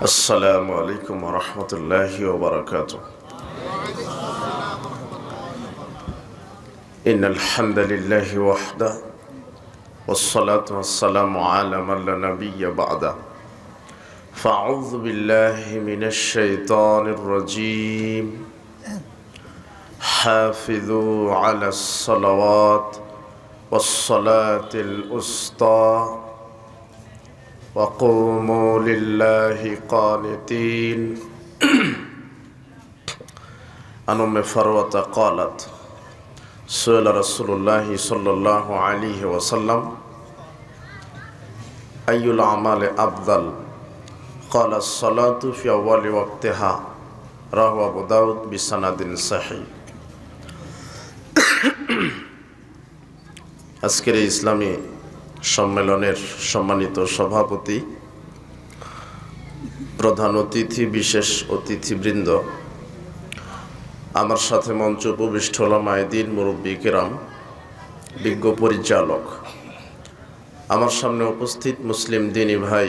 السلام عليكم ورحمة الله وبركاته. إن الحمد لله وحده والصلاة والسلام على من لا نبي بعده فأعوذ بالله من الشيطان الرجيم حافظوا على الصلوات والصلاة الوسطى وقوموا لله قانتين. عن أم فروة قالت: سئل رسول الله صلى الله عليه وسلم أي الأعمال أفضل؟ قال الصلاة في أول وقتها. رواه أبو داود بسند صحيح. আজকের ইসলামী সম্মেলনের সম্মানিত সভাপতি, প্রধান অতিথি, বিশেষ অতিথিবৃন্দ, আমার সাথে মঞ্চ উপবিষ্ট ওলামায়ে দ্বীন, মুরব্বী কিরাম, বিজ্ঞ পরিচালক, আমার সামনে উপস্থিত মুসলিম দ্বীনী ভাই,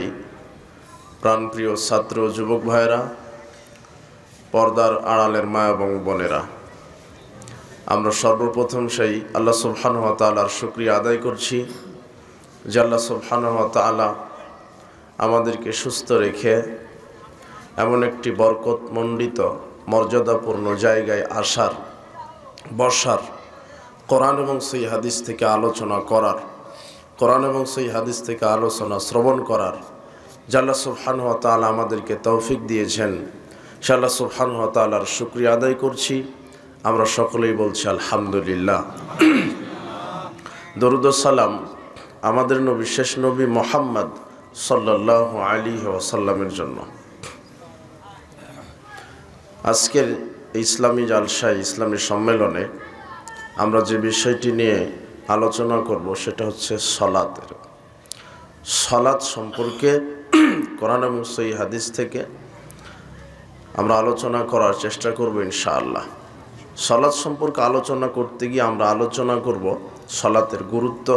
প্রাণপ্রিয় ছাত্র যুবক ভাইরা, পর্দার আড়ালের মা এবং বোনেরা, আমরা সর্বপ্রথম সেই আল্লাহ সুবহানাহু ওয়া তাআলার শুকরিয়া আদায় করছি যে আল্লাহ সুবহানাহু ওয়া তাআলা আমাদেরকে সুস্থ রেখে এমন একটি বরকতমণ্ডিত মর্যাদাপূর্ণ জায়গায় আসার, বসার, কোরআন এবং সেই হাদিস থেকে আলোচনা করার, কোরআন এবং সেই হাদিস থেকে আলোচনা শ্রবণ করার যে আল্লাহ সুবহানাহু ওয়া তাআলা আমাদেরকে তৌফিক দিয়েছেন, সে আল্লাহ সুবহানাহু ওয়া তাআলার শুকরিয়া আদায় করছি। আমরা সকলেই বলছি আলহামদুলিল্লাহ। দরুদ ও সালাম আমাদের নবী, শেষ নবী মুহাম্মদ সাল্লাল্লাহু আলাইহি ওয়াসাল্লামের জন্য। আজকের ইসলামী জালসায়, ইসলামী সম্মেলনে আমরা যে বিষয়টি নিয়ে আলোচনা করব সেটা হচ্ছে সলাতের। সলাত সম্পর্কে কোরআন এবং সহিহ হাদিস থেকে আমরা আলোচনা করার চেষ্টা করব ইনশাআল্লাহ। সলাত সম্পর্কে আলোচনা করতে গিয়ে আমরা আলোচনা করব সলাতের গুরুত্ব,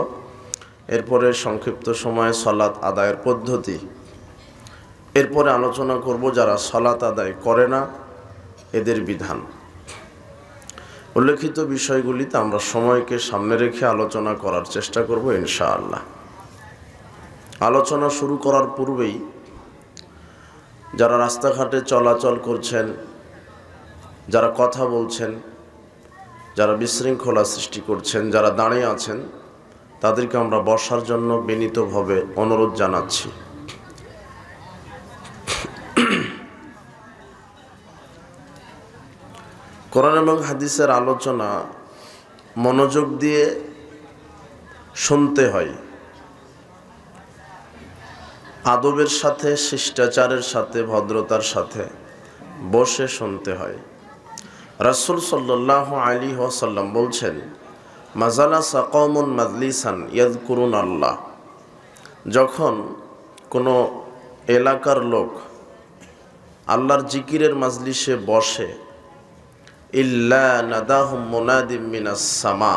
এরপরে সংক্ষিপ্ত সময়ে সলাত আদায়ের পদ্ধতি, এরপরে আলোচনা করব যারা সলাত আদায় করে না এদের বিধান। উল্লেখিত বিষয়গুলিতে আমরা সময়কে সামনে রেখে আলোচনা করার চেষ্টা করব ইনশাআল্লাহ। আলোচনা শুরু করার পূর্বেই যারা রাস্তাঘাটে চলাচল করছেন, যারা কথা বলছেন, যারা বিশৃঙ্খলা সৃষ্টি করছেন, যারা দাঁড়িয়ে আছেন, তাদেরকে আমরা বসার জন্য বিনীতভাবে অনুরোধ জানাচ্ছি। কোরআন এবং হাদিসের আলোচনা মনোযোগ দিয়ে শুনতে হয়, আদবের সাথে, শিষ্টাচারের সাথে, ভদ্রতার সাথে বসে শুনতে হয়। রাসূল সাল্লাল্লাহু আলাইহি ওয়াসাল্লাম বলছেন, মাজালাসা কওমুন মাজলিসান ইয়াযকুরুন আল্লাহ। যখন কোনো এলাকার লোক আল্লাহর জিকিরের মাজলিসে বসে, ইল্লা নাদাহুম মুনাদিম মিনাস সামা,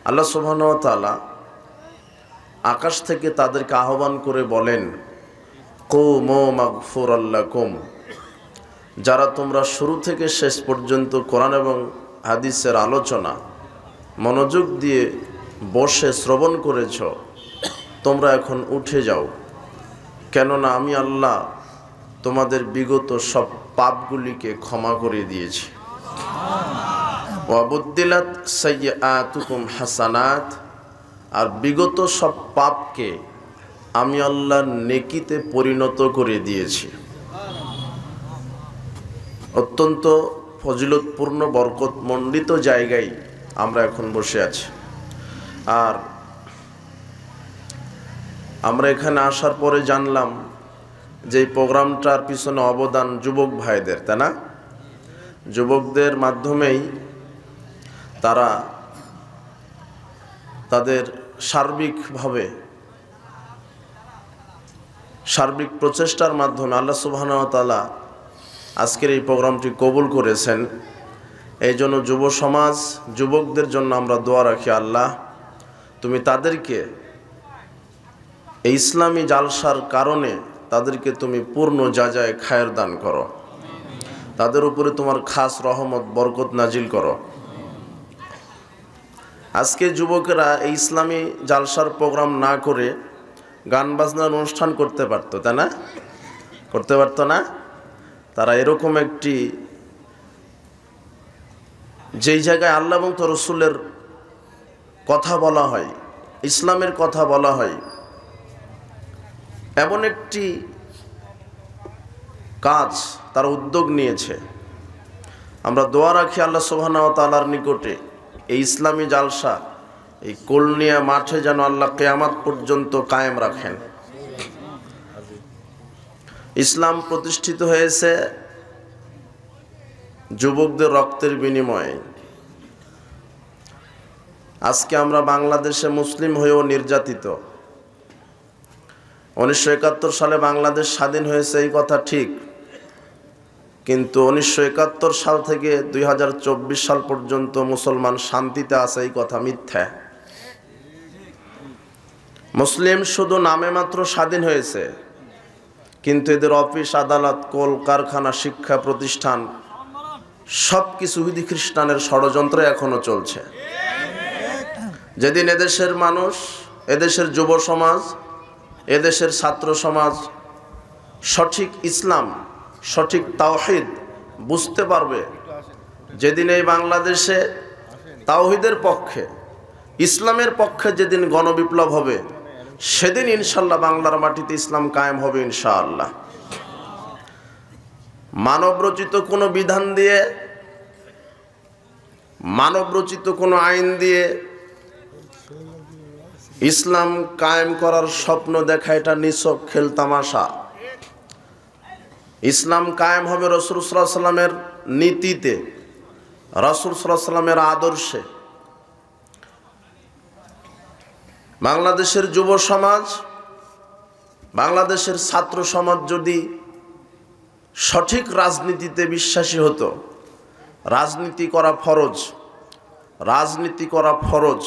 আল্লাহ সুবহানাহু ওয়া তাআলা আকাশ থেকে তাদেরকে আহ্বান করে বলেন, কুমু মাগফুরাল লাকুম, যারা তোমরা শুরু থেকে শেষ পর্যন্ত কোরআন এবং হাদিসের আলোচনা মনোযোগ দিয়ে বসে শ্রবণ করেছ, তোমরা এখন উঠে যাও, কেননা আমি আল্লাহ তোমাদের বিগত সব পাপগুলিকে ক্ষমা করে দিয়েছি। ওয়াবুদ্দিলাত সাইয়্যাতুকুম হাসানাত, আর বিগত সব পাপকে আমি আল্লাহ নেকিতে পরিণত করে দিয়েছি। অত্যন্ত ফজিলতপূর্ণ বরকতমণ্ডিত জায়গায় আমরা এখন বসে আছি। আর আমরা এখানে আসার পরে জানলাম যে এই প্রোগ্রামটার পিছনে অবদান যুবক ভাইদের, তাই না? যুবকদের মাধ্যমেই তারা তাদের সার্বিক প্রচেষ্টার মাধ্যমে আল্লাহ সুবহানাহু ওয়া তাআলা আজকের এই প্রোগ্রামটি কবুল করেছেন। এই জন্য যুব সমাজ, যুবকদের জন্য আমরা দোয়া রাখি, আল্লাহ তুমি তাদেরকে এই ইসলামী জালসার কারণে তাদেরকে তুমি পূর্ণ যাজায় খায়ের দান করো, তাদের উপরে তোমার খাস রহমত বরকত নাজিল করো। আজকে যুবকেরা এই ইসলামী জালসার প্রোগ্রাম না করে গান বাজনার অনুষ্ঠান করতে পারতো, তাই না? করতে পারতো না? তারা এরকম একটি, যেই জায়গায় আল্লাহ এবং তার রাসূলের কথা বলা হয়, ইসলামের কথা বলা হয়, এমন একটি কাজ তারা উদ্যোগ নিয়েছে। আমরা দোয়া রাখি আল্লাহ সুবহানাহু ওয়া তাআলার নিকটে এই ইসলামী জালসা এই কুলনিয়া মাঠে যেন আল্লাহ কিয়ামত পর্যন্ত কায়েম রাখেন। ইসলাম প্রতিষ্ঠিত হয়েছে যুবকদের রক্তের বিনিময়ে। আজকে আমরা বাংলাদেশে মুসলিম হয়েও নির্যাতিত। 1971 সালে বাংলাদেশ স্বাধীন হয়েছে, এই কথা ঠিক, কিন্তু 1971 সাল থেকে 2024 সাল পর্যন্ত মুসলমান শান্তিতে আছে, এই কথা মিথ্যা। মুসলিম শুধু নামে মাত্র স্বাধীন হয়েছে, কিন্তু এদের অফিস আদালত কল কারখানা শিক্ষা প্রতিষ্ঠান সবকিছু ইহুদি খ্রিস্টানের ষড়যন্ত্র এখনো চলছে। যেদিন এদেশের মানুষ, এদেশের যুব সমাজ, এদেশের ছাত্র সমাজ সঠিক ইসলাম, সঠিক তাওহীদ বুঝতে পারবে, যেদিন এই বাংলাদেশে তাওহীদের পক্ষে, ইসলামের পক্ষে যেদিন গণবিপ্লব হবে, সেদিন ইনশাআল্লাহ বাংলার মাটিতে ইসলাম কায়েম হবে ইনশাআল্লাহ। মানবরচিত কোনো বিধান দিয়ে, মানবরচিত কোনো আইন দিয়ে ইসলাম কায়েম করার স্বপ্ন দেখা এটা নিছক খেলতামাশা। ইসলাম কায়েম হবে রাসূল সাল্লাল্লাহু আলাইহি ওয়াসাল্লামের নীতিতে, রাসূল সাল্লাল্লাহু আলাইহি ওয়াসাল্লামের আদর্শে। বাংলাদেশের যুব সমাজ, বাংলাদেশের ছাত্র সমাজ যদি সঠিক রাজনীতিতে বিশ্বাসী হতো, রাজনীতি করা ফরজ, রাজনীতি করা ফরজ,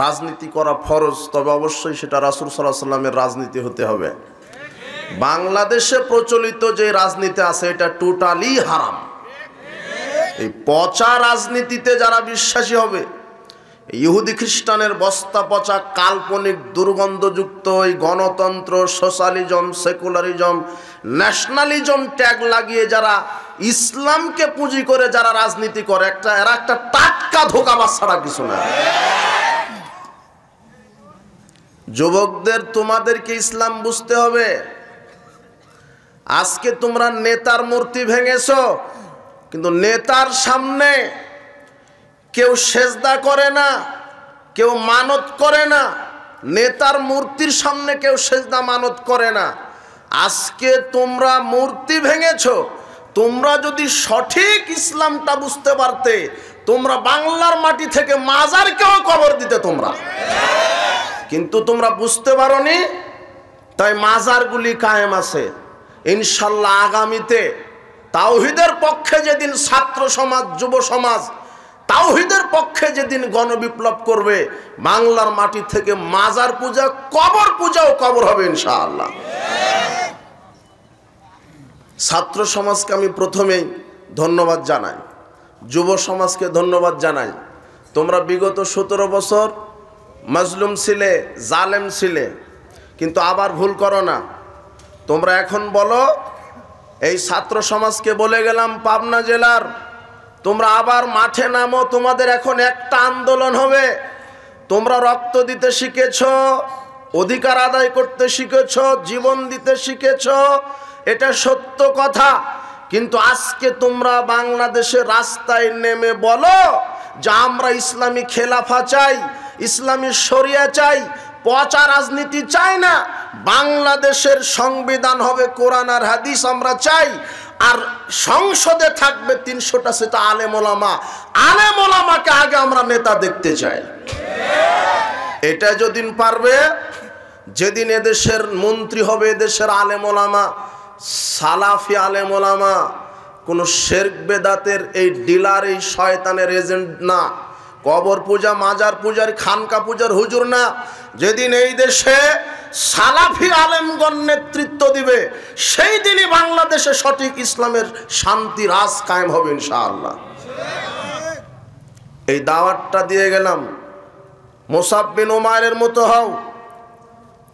রাজনীতি করা ফরজ, তবে অবশ্যই সেটা রাসূল সাল্লাল্লাহু আলাইহি ওয়াসাল্লামের রাজনীতি হতে হবে। বাংলাদেশে প্রচলিত যে রাজনীতি আছে এটা টোটালি হারাম। এই পচা রাজনীতিতে যারা বিশ্বাসী হবে, ইহুদি খ্রিস্টানের বস্তা পচা কাল্পনিক দুর্গন্ধযুক্ত এই গণতন্ত্র, সোশ্যালিজম, সেকুলারিজম, ন্যাশনালিজম ট্যাগ লাগিয়ে যারা ইসলামকে পুঁজি করে যারা রাজনীতি করে, এরা একটা টাটকা ধোঁকাবাজ ছাড়া কিছু না। যুবকদের তোমাদেরকে ইসলাম বুঝতে হবে। আজকে তোমরা নেতার মূর্তি ভেঙেছো, কিন্তু নেতার সামনে কেউ সেজদা করে না, কেউ মানত করে না, নেতার মূর্তির সামনে কেউ সেজদা মানত করে না। আজকে তোমরা মূর্তি ভেঙেছো। তোমরা যদি সঠিক ইসলামটা বুঝতে পারতে, তোমরা বাংলার মাটি থেকে মাজারকেও কবর দিতে তোমরা, কিন্তু তোমরা বুঝতে পারোনি, তাই মাজারগুলি কায়েম আছে। ইনশাল্লাহ আগামীতে তাওহীদের পক্ষে যেদিন ছাত্র সমাজ, যুব সমাজ তাওহীদের পক্ষে যেদিন গণবিপ্লব করবে, বাংলার মাটি থেকে মাজার পূজা, কবর পূজাও কবর হবে ইনশাআল্লাহ। ছাত্র সমাজকে আমি প্রথমেই ধন্যবাদ জানাই, যুব সমাজকে ধন্যবাদ জানাই। তোমরা বিগত 17 বছর মাজলুম ছিলে, জালেম ছিলে, কিন্তু আবার ভুল করো না। তোমরা এখন বলো, এই ছাত্র সমাজকে বলে গেলাম পাবনা জেলার, তোমরা আবার মাঠে নামো, তোমাদের এখন একটা আন্দোলন হবে। তোমরা রক্ত দিতে শিখেছ, অধিকার আদায় করতে শিখেছ, জীবন দিতে শিখেছ, এটা সত্য কথা। কিন্তু আজকে তোমরা বাংলাদেশের রাস্তায় নেমে বলো যে আমরা ইসলামী খেলাফা চাই, ইসলামী শরিয়া চাই, পচা রাজনীতি চাই না, বাংলাদেশের সংবিধান হবে কোরআন আর হাদিস আমরা চাই, আর সংসদে থাকবে 300টা সেটা আলেম ওলামা। আলেম ওলামাকে আগে আমরা নেতা দেখতে চাই। এটা যেদিন পারবে, যেদিন এদেশের মন্ত্রী হবে এদেশের আলেম ওলামা, সালাফি আলেম ওলামা, কোন শিরক বেদাতের এই ডিলার, এই শয়তানের এজেন্ট না, কবর পূজা, মাজার পূজার, খানকা পূজার হুজুর না। যেদিন এই দেশে সালাফি আলেমগণ নেতৃত্ব দিবে, সেই দিনই বাংলাদেশে সঠিক ইসলামের শান্তি রাজ কায়েম হবে ইনশাআল্লাহ। এই দাওয়াতটা দিয়ে গেলাম। মুসাব বিন উমাইরের মতো হও,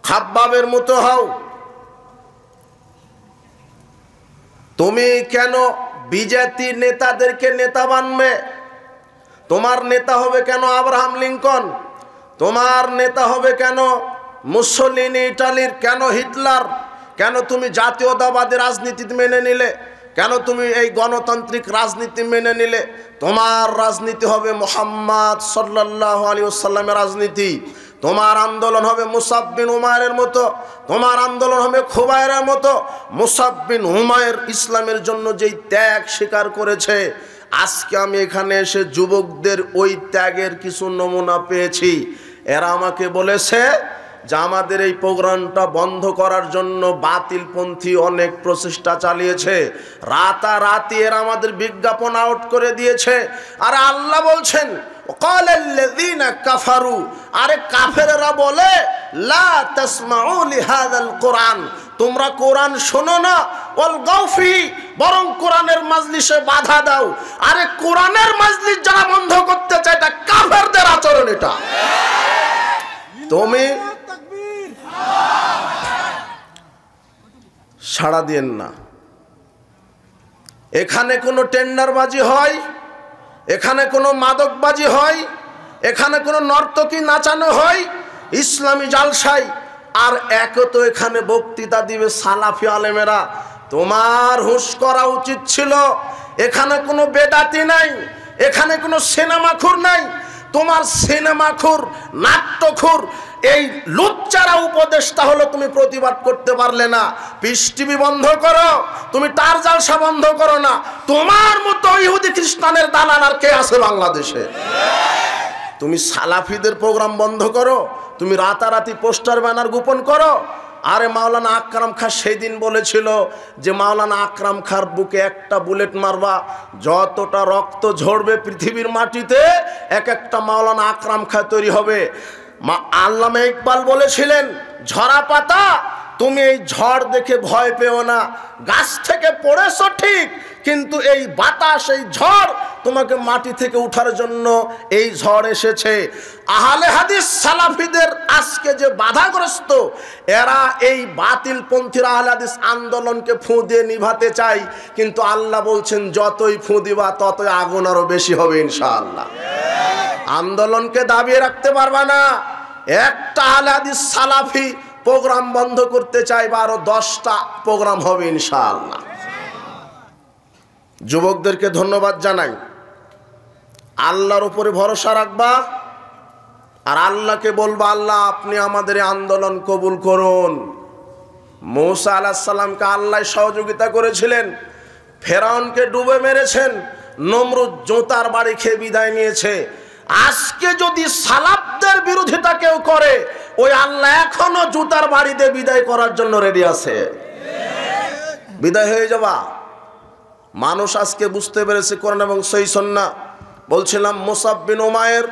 খাব্বাবের মতো হও। তুমি কেন বিজেপি নেতাদেরকে নেতা বানবে? তোমার নেতা হবে কেন আব্রাহাম লিঙ্কন? তোমার নেতা হবে কেন মুসলিনি ইটালির? কেন হিটলার? কেন তুমি জাতীয়তাবাদী রাজনীতি মেনে নিলে? কেন তুমি এই গণতান্ত্রিক রাজনীতি মেনে নিলে? তোমার রাজনীতি হবে মুহাম্মদ সাল্লাল্লাহু আলাইহি ওয়াসাল্লামের রাজনীতি। তোমার আন্দোলন হবে মুসাব বিন উমাইরের মতো, তোমার আন্দোলন হবে খুবাইরের মতো। মুসাব বিন উমাইর ইসলামের জন্য যেই ত্যাগ স্বীকার করেছে, আজকে আমি এখানে এসে যুবকদের ওই ত্যাগের কিছু নমুনা পেয়েছি। এরা আমাকে বলেছে যে আমাদের এই প্রোগ্রামটা বন্ধ করার জন্য বাতিলপন্থী অনেক প্রচেষ্টা চালিয়েছে, রাতারাতি এরা আমাদের বিজ্ঞাপন আউট করে দিয়েছে। আর আল্লাহ বলছেন ওয়াকালাল্লাযীনা কাফারু, আরে কাফেররা বলে লা তাসমাউ লিহাযাল কুরআন, তোমরা কোরআন শোনো না, ওয়াল গাউফি, বরং কোরআনের মাজলিসে বাধা দাও। আরে কোরআনের মাজলিস যারা বন্ধ করতে চায় এটা কাফেরদের আচরণ। এটা তুমি সাড়া দিয়েন না। এখানে কোনো টেন্ডারবাজি হয়, এখানে কোনো মাদকবাজি হয়, এখানে কোনো নর্তকী নাচানো হয় ইসলামী জালসায়, আর একে তো এখানে বক্তৃতা দিবে সালাফি আলেমেরা। তোমার হুঁশ করা উচিত ছিল। এখানে কোনো বেদাতি নাই, এখানে কোনো সিনেমাখুর নাই। তোমার সিনেমাখুর, নাট্যখুর এই লুচ্চারা উপদেষ্টা হলো, তুমি প্রতিবাদ করতে পারলে না। পিস টিভি বন্ধ করো, তুমি তার জালসা বন্ধ করো না। তোমার মতো ইহুদি খ্রিস্টানের দালাল আর কে আছে বাংলাদেশে? তুমি সালাফিদের প্রোগ্রাম বন্ধ করো, তুমি রাতারাতি পোস্টার ব্যানার গোপন করো। আরে মাওলানা আকরাম খা সেই দিন বলেছিল যে মাওলানা আকরাম খার বুকে একটা বুলেট মারবা, যতটা রক্ত ঝরবে পৃথিবীর মাটিতে এক একটা মাওলানা আকরাম খা তৈরি হবে। আল্লামা ইকবাল বলেছিলেন ঝরা পাতা, তুমি এই ঝড় দেখে ভয় পেও না, গাছ থেকে পড়েছো ঠিক, কিন্তু এই বাতাস, এই ঝড় তোমাকে মাটি থেকে উঠার জন্য এই ঝড় এসেছে। আহলে হাদিস সালাফিদের আজকে যে বাধাগ্রস্ত, এরা এই বাতিলপন্থীরা আহলে হাদিস আন্দোলনকে ফুঁ দিয়ে নিভাতে চায়, কিন্তু আল্লাহ বলছেন যতই ফুঁ দিবা ততই আগুন আরো বেশি হবে ইনশাআল্লাহ। আন্দোলনকে দাবিয়ে রাখতে পারবা না। একটা আহলে হাদিস সালাফি প্রোগ্রাম বন্ধ করতে চাইবা, আরো 10টা প্রোগ্রাম হবে ইনশাআল্লাহ। যুবকদেরকে ধন্যবাদ জানাই। আল্লাহর উপরে ভরসা রাখবা, আর আল্লাহকে বলবা আল্লাহ আপনি আমাদের আন্দোলন কবুল করুন। মূসা আলাইহিস সালামকে আল্লাহ সহযোগিতা করেছিলেন, ফেরাউনকে ডুবে মেরেছেন, নমরুদ জোতার বাড়ি খেয়ে বিদায় নিয়েছে। আজকে যদি সালাফদের বিরোধিতা কেউ করে, ওই আল্লাহ এখনো জুতার বাড়িতে বিদায় করার জন্য রেডি আছে। বিদায় হয়ে যাবা। মানুষ আজকে বুঝতে পেরেছে কোরআন এবং সহিহ সুন্নাহ। বলছিলাম মুসাব বিন উমাইর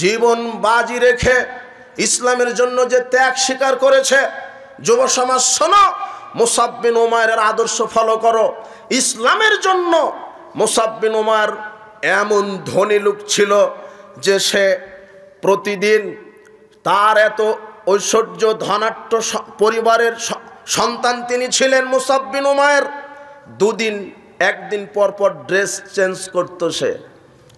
জীবন বাজি রেখে ইসলামের জন্য যে ত্যাগ স্বীকার করেছে। যুব সমাজ শোনো, মুসাব বিন উমাইরের আদর্শ ফলো করো। ইসলামের জন্য মুসাব বিন উমাইর এমন ধনী লোক ছিল যে সে প্রতিদিন, তার এত ঐশ্বর্য ধনাঢ্য পরিবারের সন্তান তিনি ছিলেন মুসাব বিন উমাইর। একদিন পর পর ড্রেস চেঞ্জ করতো সে,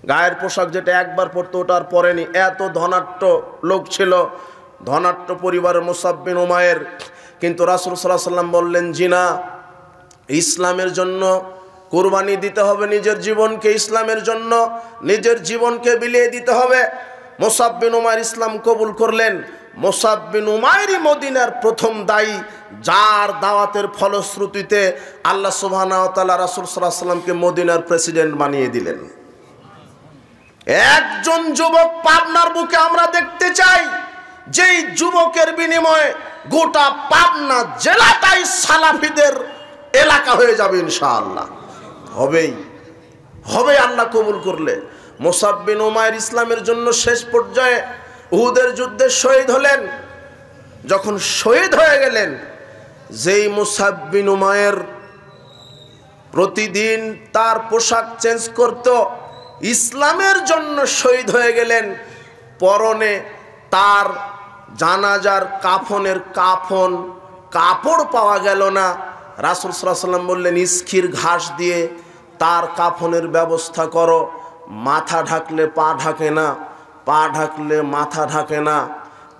গায়ের পোশাক যেটা একবার পরতো ওটা আর পরেনি। এত ধনাঢ্য লোক ছিল, ধনাঢ্য পরিবারের মুসাব বিন উমাইর। কিন্তু রাসূল সাল্লাল্লাহু আলাইহি ওয়াসাল্লাম বললেন জিনা, ইসলামের জন্য কুরবানি দিতে হবে, নিজের জীবনকে ইসলামের জন্য নিজের জীবনকে বিলিয়ে দিতে হবে। মুসাব বিন উমাইর ইসলাম কবুল করলেন। মুসাব বিন উমাইরই মদিনার প্রথম দায়ী, যার দাওয়াতের ফলশ্রুতিতে আল্লাহ সুবহানাহু ওয়া তাআলা রাসূল সাল্লাল্লাহু আলাইহি ওয়াসাল্লামকে মদিনার প্রেসিডেন্ট বানিয়ে দিলেন। একজন যুবক পাবনার বুকে আমরা দেখতে চাই, যেই যুবকের বিনিময়ে গোটা পাবনা জেলাটাই সালাফিদের এলাকা হয়ে যাবে ইনশাআল্লাহ। হবে আল্লাহ কবুল করলে। মুসাব বিন উমাইর ইসলামের জন্য শেষ পর্যায়ে উহুদের যুদ্ধে শহীদ হলেন। যখন শহীদ হয়ে গেলেন, যেই মুসআব বিন উমাইর প্রতিদিন তার পোশাক চেঞ্জ করত, ইসলামের জন্য শহীদ হয়ে গেলেন, পরনে তার জানাজার কাফনের কাপড় পাওয়া গেল না। রাসূল সাল্লাল্লাহু আলাইহি ওয়াসাল্লাম বললেন, ইস্কির ঘাস দিয়ে তার কাফনের ব্যবস্থা করো। মাথা ঢাকলে পা ঢাকে না, পা ঢাকলে মাথা ঢাকে না।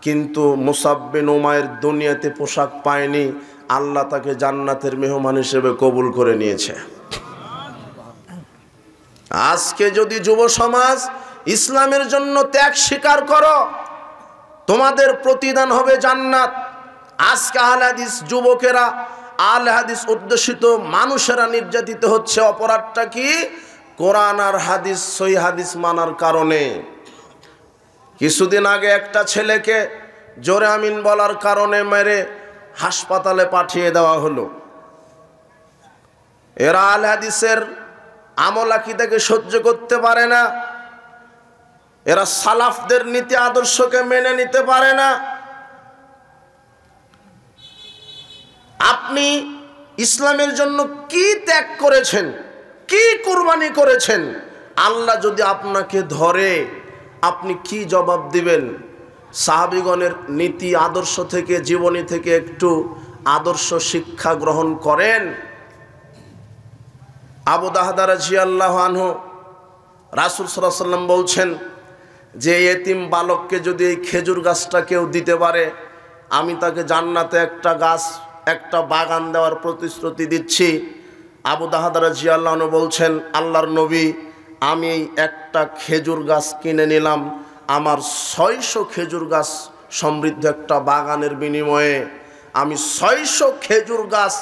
কিন্তু মুসআব বিন উমাইর দুনিয়াতে পোশাক পায়নি, আল্লাহ তাকে জান্নাতের মেহমান হিসেবে কবুল করে নিয়েছে। আজকে যদি যুব সমাজ ইসলামের জন্য ত্যাগ স্বীকার করো, তোমাদের প্রতিদান হবে জান্নাত। আজকে আহলে হাদিস যুবকেরা, আহলে হাদিস অধ্যুষিত মানুষেরা নির্যাতিত হচ্ছে। অপরাধটা কি? কোরআন আর হাদিস, সহিহ হাদিস মানার কারণে। কিছুদিন আগে একটা ছেলেকে জোরে আমিন বলার কারণে মেরে হাসপাতালে পাঠিয়ে দেওয়া হলো। এরা আহলে হাদিসের আমল আকীদাকে সহ্য করতে পারে না, এরা সালাফদের নীতি আদর্শকে মেনে নিতে পারে না। আপনি ইসলামের জন্য কি ত্যাগ করেছেন, কি কুরবানি করেছেন, আল্লাহ যদি আপনাকে ধরে আপনি কি জবাব দিবেন? সাহাবীগণের নীতি আদর্শ থেকে, জীবনী থেকে একটু আদর্শ শিক্ষা গ্রহণ করেন। আবু দাহদা রাদিয়াল্লাহু আনহু, রাসূল সাল্লাল্লাহু আলাইহি ওয়াসাল্লাম বলছেন যে এতিম বালককে যদি এই খেজুর গাছটা কেউ দিতে পারে, আমি তাকে জান্নাতে একটা বাগান দেওয়ার প্রতিশ্রুতি দিচ্ছি। আবু দাহদা রাদিয়াল্লাহু আনহু বলছেন, আল্লাহর নবী, আমি একটা খেজুর গাছ কিনে নিলাম, আমার 600 খেজুর গাছ সমৃদ্ধ একটা বাগানের বিনিময়ে আমি 600 খেজুর গাছ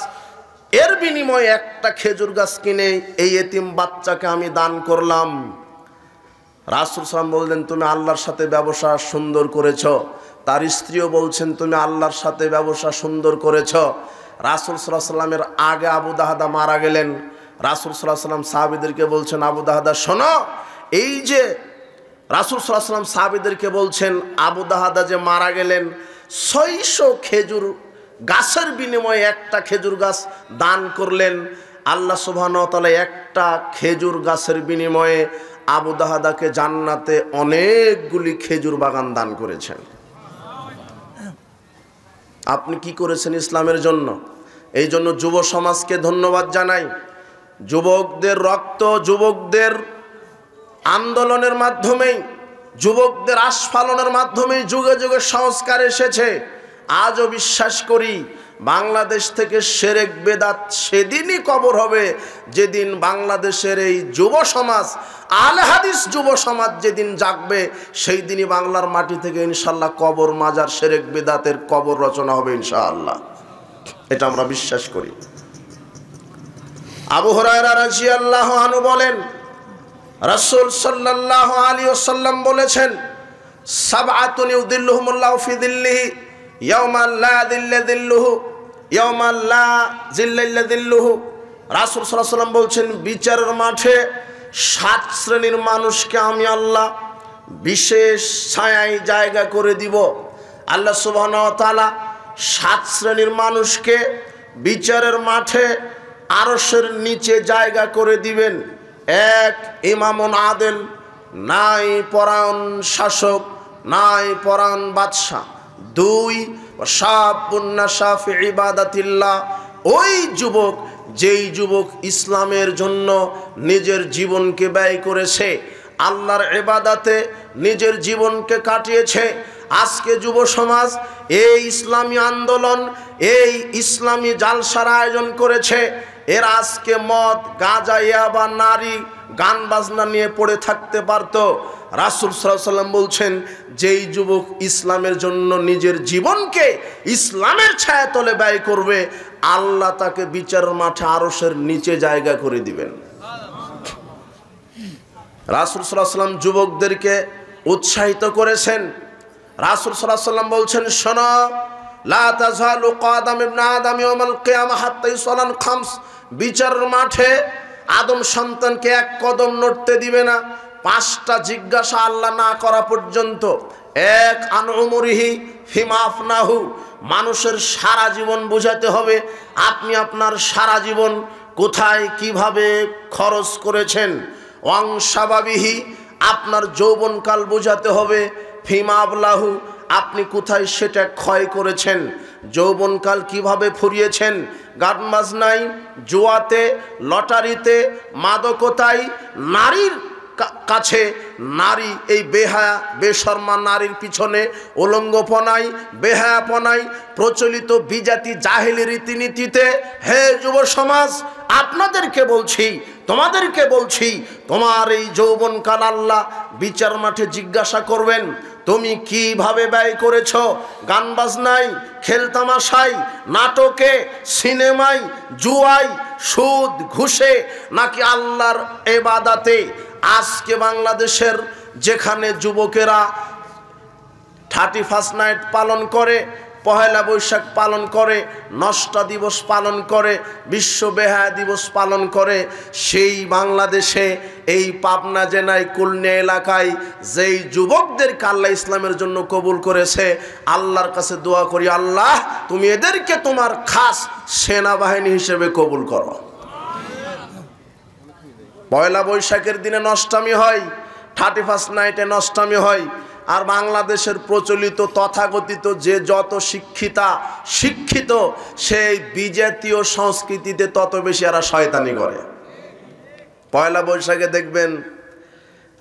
এর বিনিময়ে একটা খেজুর গাছ কিনে এই এতিম বাচ্চাকে আমি দান করলাম। রাসূল সাল্লাল্লাহু আলাইহি ওয়াসাল্লাম বললেন, তুমি আল্লাহর সাথে ব্যবসা সুন্দর করেছ। তার স্ত্রীও বলছেন, তুমি আল্লাহর সাথে ব্যবসা সুন্দর করেছ। রাসূল সাল্লাল্লাহু আলাইহি ওয়াসাল্লামের আগে আবু দাহদা মারা গেলেন। রাসূল সাল্লাল্লাহু আলাইহি ওয়াসাল্লাম সাহাবীদেরকে বলছেন, আবু দাহদা শোনো, এই যে রাসূল সাল্লাল্লাহু আলাইহি ওয়াসাল্লাম সাহাবীদেরকে বলছেন, আবু দাহদা যে মারা গেলেন, 600 খেজুর গাছের বিনিময়ে একটা খেজুর গাছ দান করলেন। আল্লাহ সুবহানাহু ওয়া তাআলা একটা খেজুর গাছের বিনিময়ে আবু দাহদাকে জান্নাতে অনেকগুলি খেজুর বাগান দান করেছেন। আপনি কি করেছেন ইসলামের জন্য? এই জন্য যুব সমাজকে ধন্যবাদ জানাই। যুবকদের রক্ত, যুবকদের আন্দোলনের মাধ্যমেই, যুবকদের আস্ফালনের মাধ্যমেই যুগে যুগে সংস্কার এসেছে। আজও বিশ্বাস করি বাংলাদেশ থেকে শিরক বেদাত সেদিনই কবর হবে যেদিন বাংলাদেশের এই যুব সমাজ, আহলে হাদিস যুব সমাজ যেদিন জাগবে, সেই দিনই বাংলার মাটি থেকে ইনশাআল্লাহ কবর, মাজার, শিরক বেদাতের কবর রচনা হবে ইনশাআল্লাহ। এটা আমরা বিশ্বাস করি। আবু হুরায়রা রাদিয়াল্লাহু আনহু বলেন, রাসূল সাল্লাল্লাহু আলাইহি ওয়াসাল্লাম বলেছেন, সাবআতুন ইউদিল্লুহুমুল্লাহু ফি দিল্লিহি ইয়াওমা লা যিল্লা যিল্লুহু ইয়াওমা লা যিল্লা ইল্লা যিল্লুহু। রাসূল সাল্লাল্লাহু আলাইহি ওয়াসাল্লাম বলছেন, বিচারের মাঠে 7 শ্রেণীর মানুষকে আমি আল্লাহ বিশেষ ছায়ায় জায়গা করে দিব। আল্লাহ সুবহানাহু ওয়া তাআলা 7 শ্রেণীর মানুষকে বিচারের মাঠে আরশের নিচে জায়গা করে দিবেন। 1, ইমামুন আদিল, নাই পরায়ণ শাসক, নাই পরায়ণ বাদশা। 2, শাবুন নাশা ফি ইবাদাতিল্লাহ, ওই যুবক যেই যুবক ইসলামের জন্য নিজের জীবনকে ব্যয় করেছে, আল্লাহর ইবাদতে নিজের জীবনকে কাটিয়েছে। আজকে যুব সমাজ এই ইসলামী আন্দোলন, এই ইসলামী জালসার আয়োজন করেছে। এর আজকে মদ, গাঁজা, ইয়াবা, নারী, গান বাজনা নিয়ে পড়ে থাকতে পারত। রাসূল সাল্লাল্লাহু আলাইহি ওয়াসাল্লাম বলছেন, যেই যুবক ইসলামের জন্য নিজের জীবনকে ইসলামের ছায়াতলে ব্যয় করবে, আল্লাহ তাকে বিচারের মাঠে আরশের নিচে জায়গা করে দিবেন। রাসূল সাল্লাল্লাহু আলাইহি ওয়াসাল্লাম যুবকদেরকে উৎসাহিত করেছেন। রাসূল সাল্লাল্লাহু আলাইহি ওয়াসাল্লাম বলছেন, শোনো, লা তাযালু কাদাম ইবনে আদম ইয়াওমাল কিয়ামা হাত্তা ইউসালান খামস, বিচারের মাঠে আদম সন্তানকে এক কদম নড়তে দিবে না 5টা জিজ্ঞাসা আল্লাহ না করা পর্যন্ত। এক আন উমরিহি ফিমা আফনাহু, মানুষের সারা জীবন বোঝাতে হবে আপনি আপনার সারা জীবন কোথায় কিভাবে খরচ করেছেন। ওয়াং শাবাবিহি, আপনার যৌবনকাল বোঝাতে হবে ফিমা আবলাহু, আপনি কোথায় সেটা ক্ষয় করেছেন, যৌবনকাল কিভাবে ফুরিয়েছেন, গান বাজনায়, জুয়াতে, লটারিতে, মাদকতায়, নারীর কাছে, নারী এই বেহায়া বেশর্মা নারীর পিছনে, উলঙ্গপনায়, বেহায়াপনায়, প্রচলিত বিজাতি জাহেলি রীতিনীতিতে। হে যুব সমাজ, আপনাদেরকে বলছি, তোমাদেরকে বলছি, তোমার এই যৌবনকাল আল্লাহ বিচার মাঠে জিজ্ঞাসা করবেন তুমি কিভাবে ব্যয় করেছ। গান বাজনায়, খেলতামাশায়, নাটকে, সিনেমায়, জুয়ায়, সুদ ঘুষে, নাকি আল্লাহর ইবাদতে। আজকে বাংলাদেশের যেখানে যুবকেরা 31st নাইট পালন করে, পহেলা বৈশাখ পালন করে, নষ্টা দিবস পালন করে, বিশ্ব বেহায়া দিবস পালন করে, সেই বাংলাদেশে এই পাবনা জেলায় কুলনিয়া এলাকায় যেই যুবকদেরকে আল্লাহ ইসলামের জন্য কবুল করেছে, আল্লাহর কাছে দোয়া করি, আল্লাহ তুমি এদেরকে তোমার খাস সেনাবাহিনী হিসেবে কবুল করো। পয়লা বৈশাখের দিনে নষ্টামি হয়, 31st নাইটে নষ্টামি হয়। আর বাংলাদেশের প্রচলিত তথাকথিত যে যত শিক্ষিত সেই বিজাতীয় সংস্কৃতিতে তত বেশি এরা শয়তানি করে। পয়লা বৈশাখে দেখবেন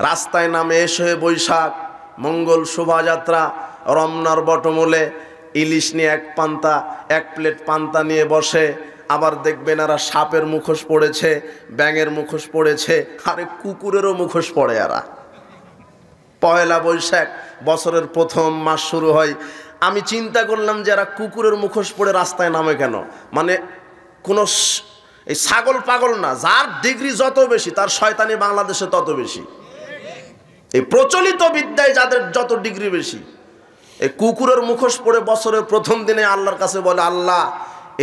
রাস্তায় নামে এসে বৈশাখ, মঙ্গল শোভাযাত্রা, রমনার বটমূলে ইলিশ নিয়ে এক প্লেট পান্তা নিয়ে বসে। আবার দেখবেন এরা সাপের মুখোশ পড়েছে, ব্যাঙের মুখোশ পড়েছে, আরে কুকুরেরও মুখোশ পড়ে এরা। পয়লা বৈশাখ বছরের প্রথম মাস শুরু হয়। আমি চিন্তা করলাম যে এরা কুকুরের মুখোশ পড়ে রাস্তায় নামে কেন। মানে কোনো এই ছাগল পাগল না, যার ডিগ্রি যত বেশি তার শয়তানি বাংলাদেশে তত বেশি। এই প্রচলিত বিদ্যায় যাদের যত ডিগ্রি বেশি, এই কুকুরের মুখোশ পড়ে বছরের প্রথম দিনে আল্লাহর কাছে বলে, আল্লাহ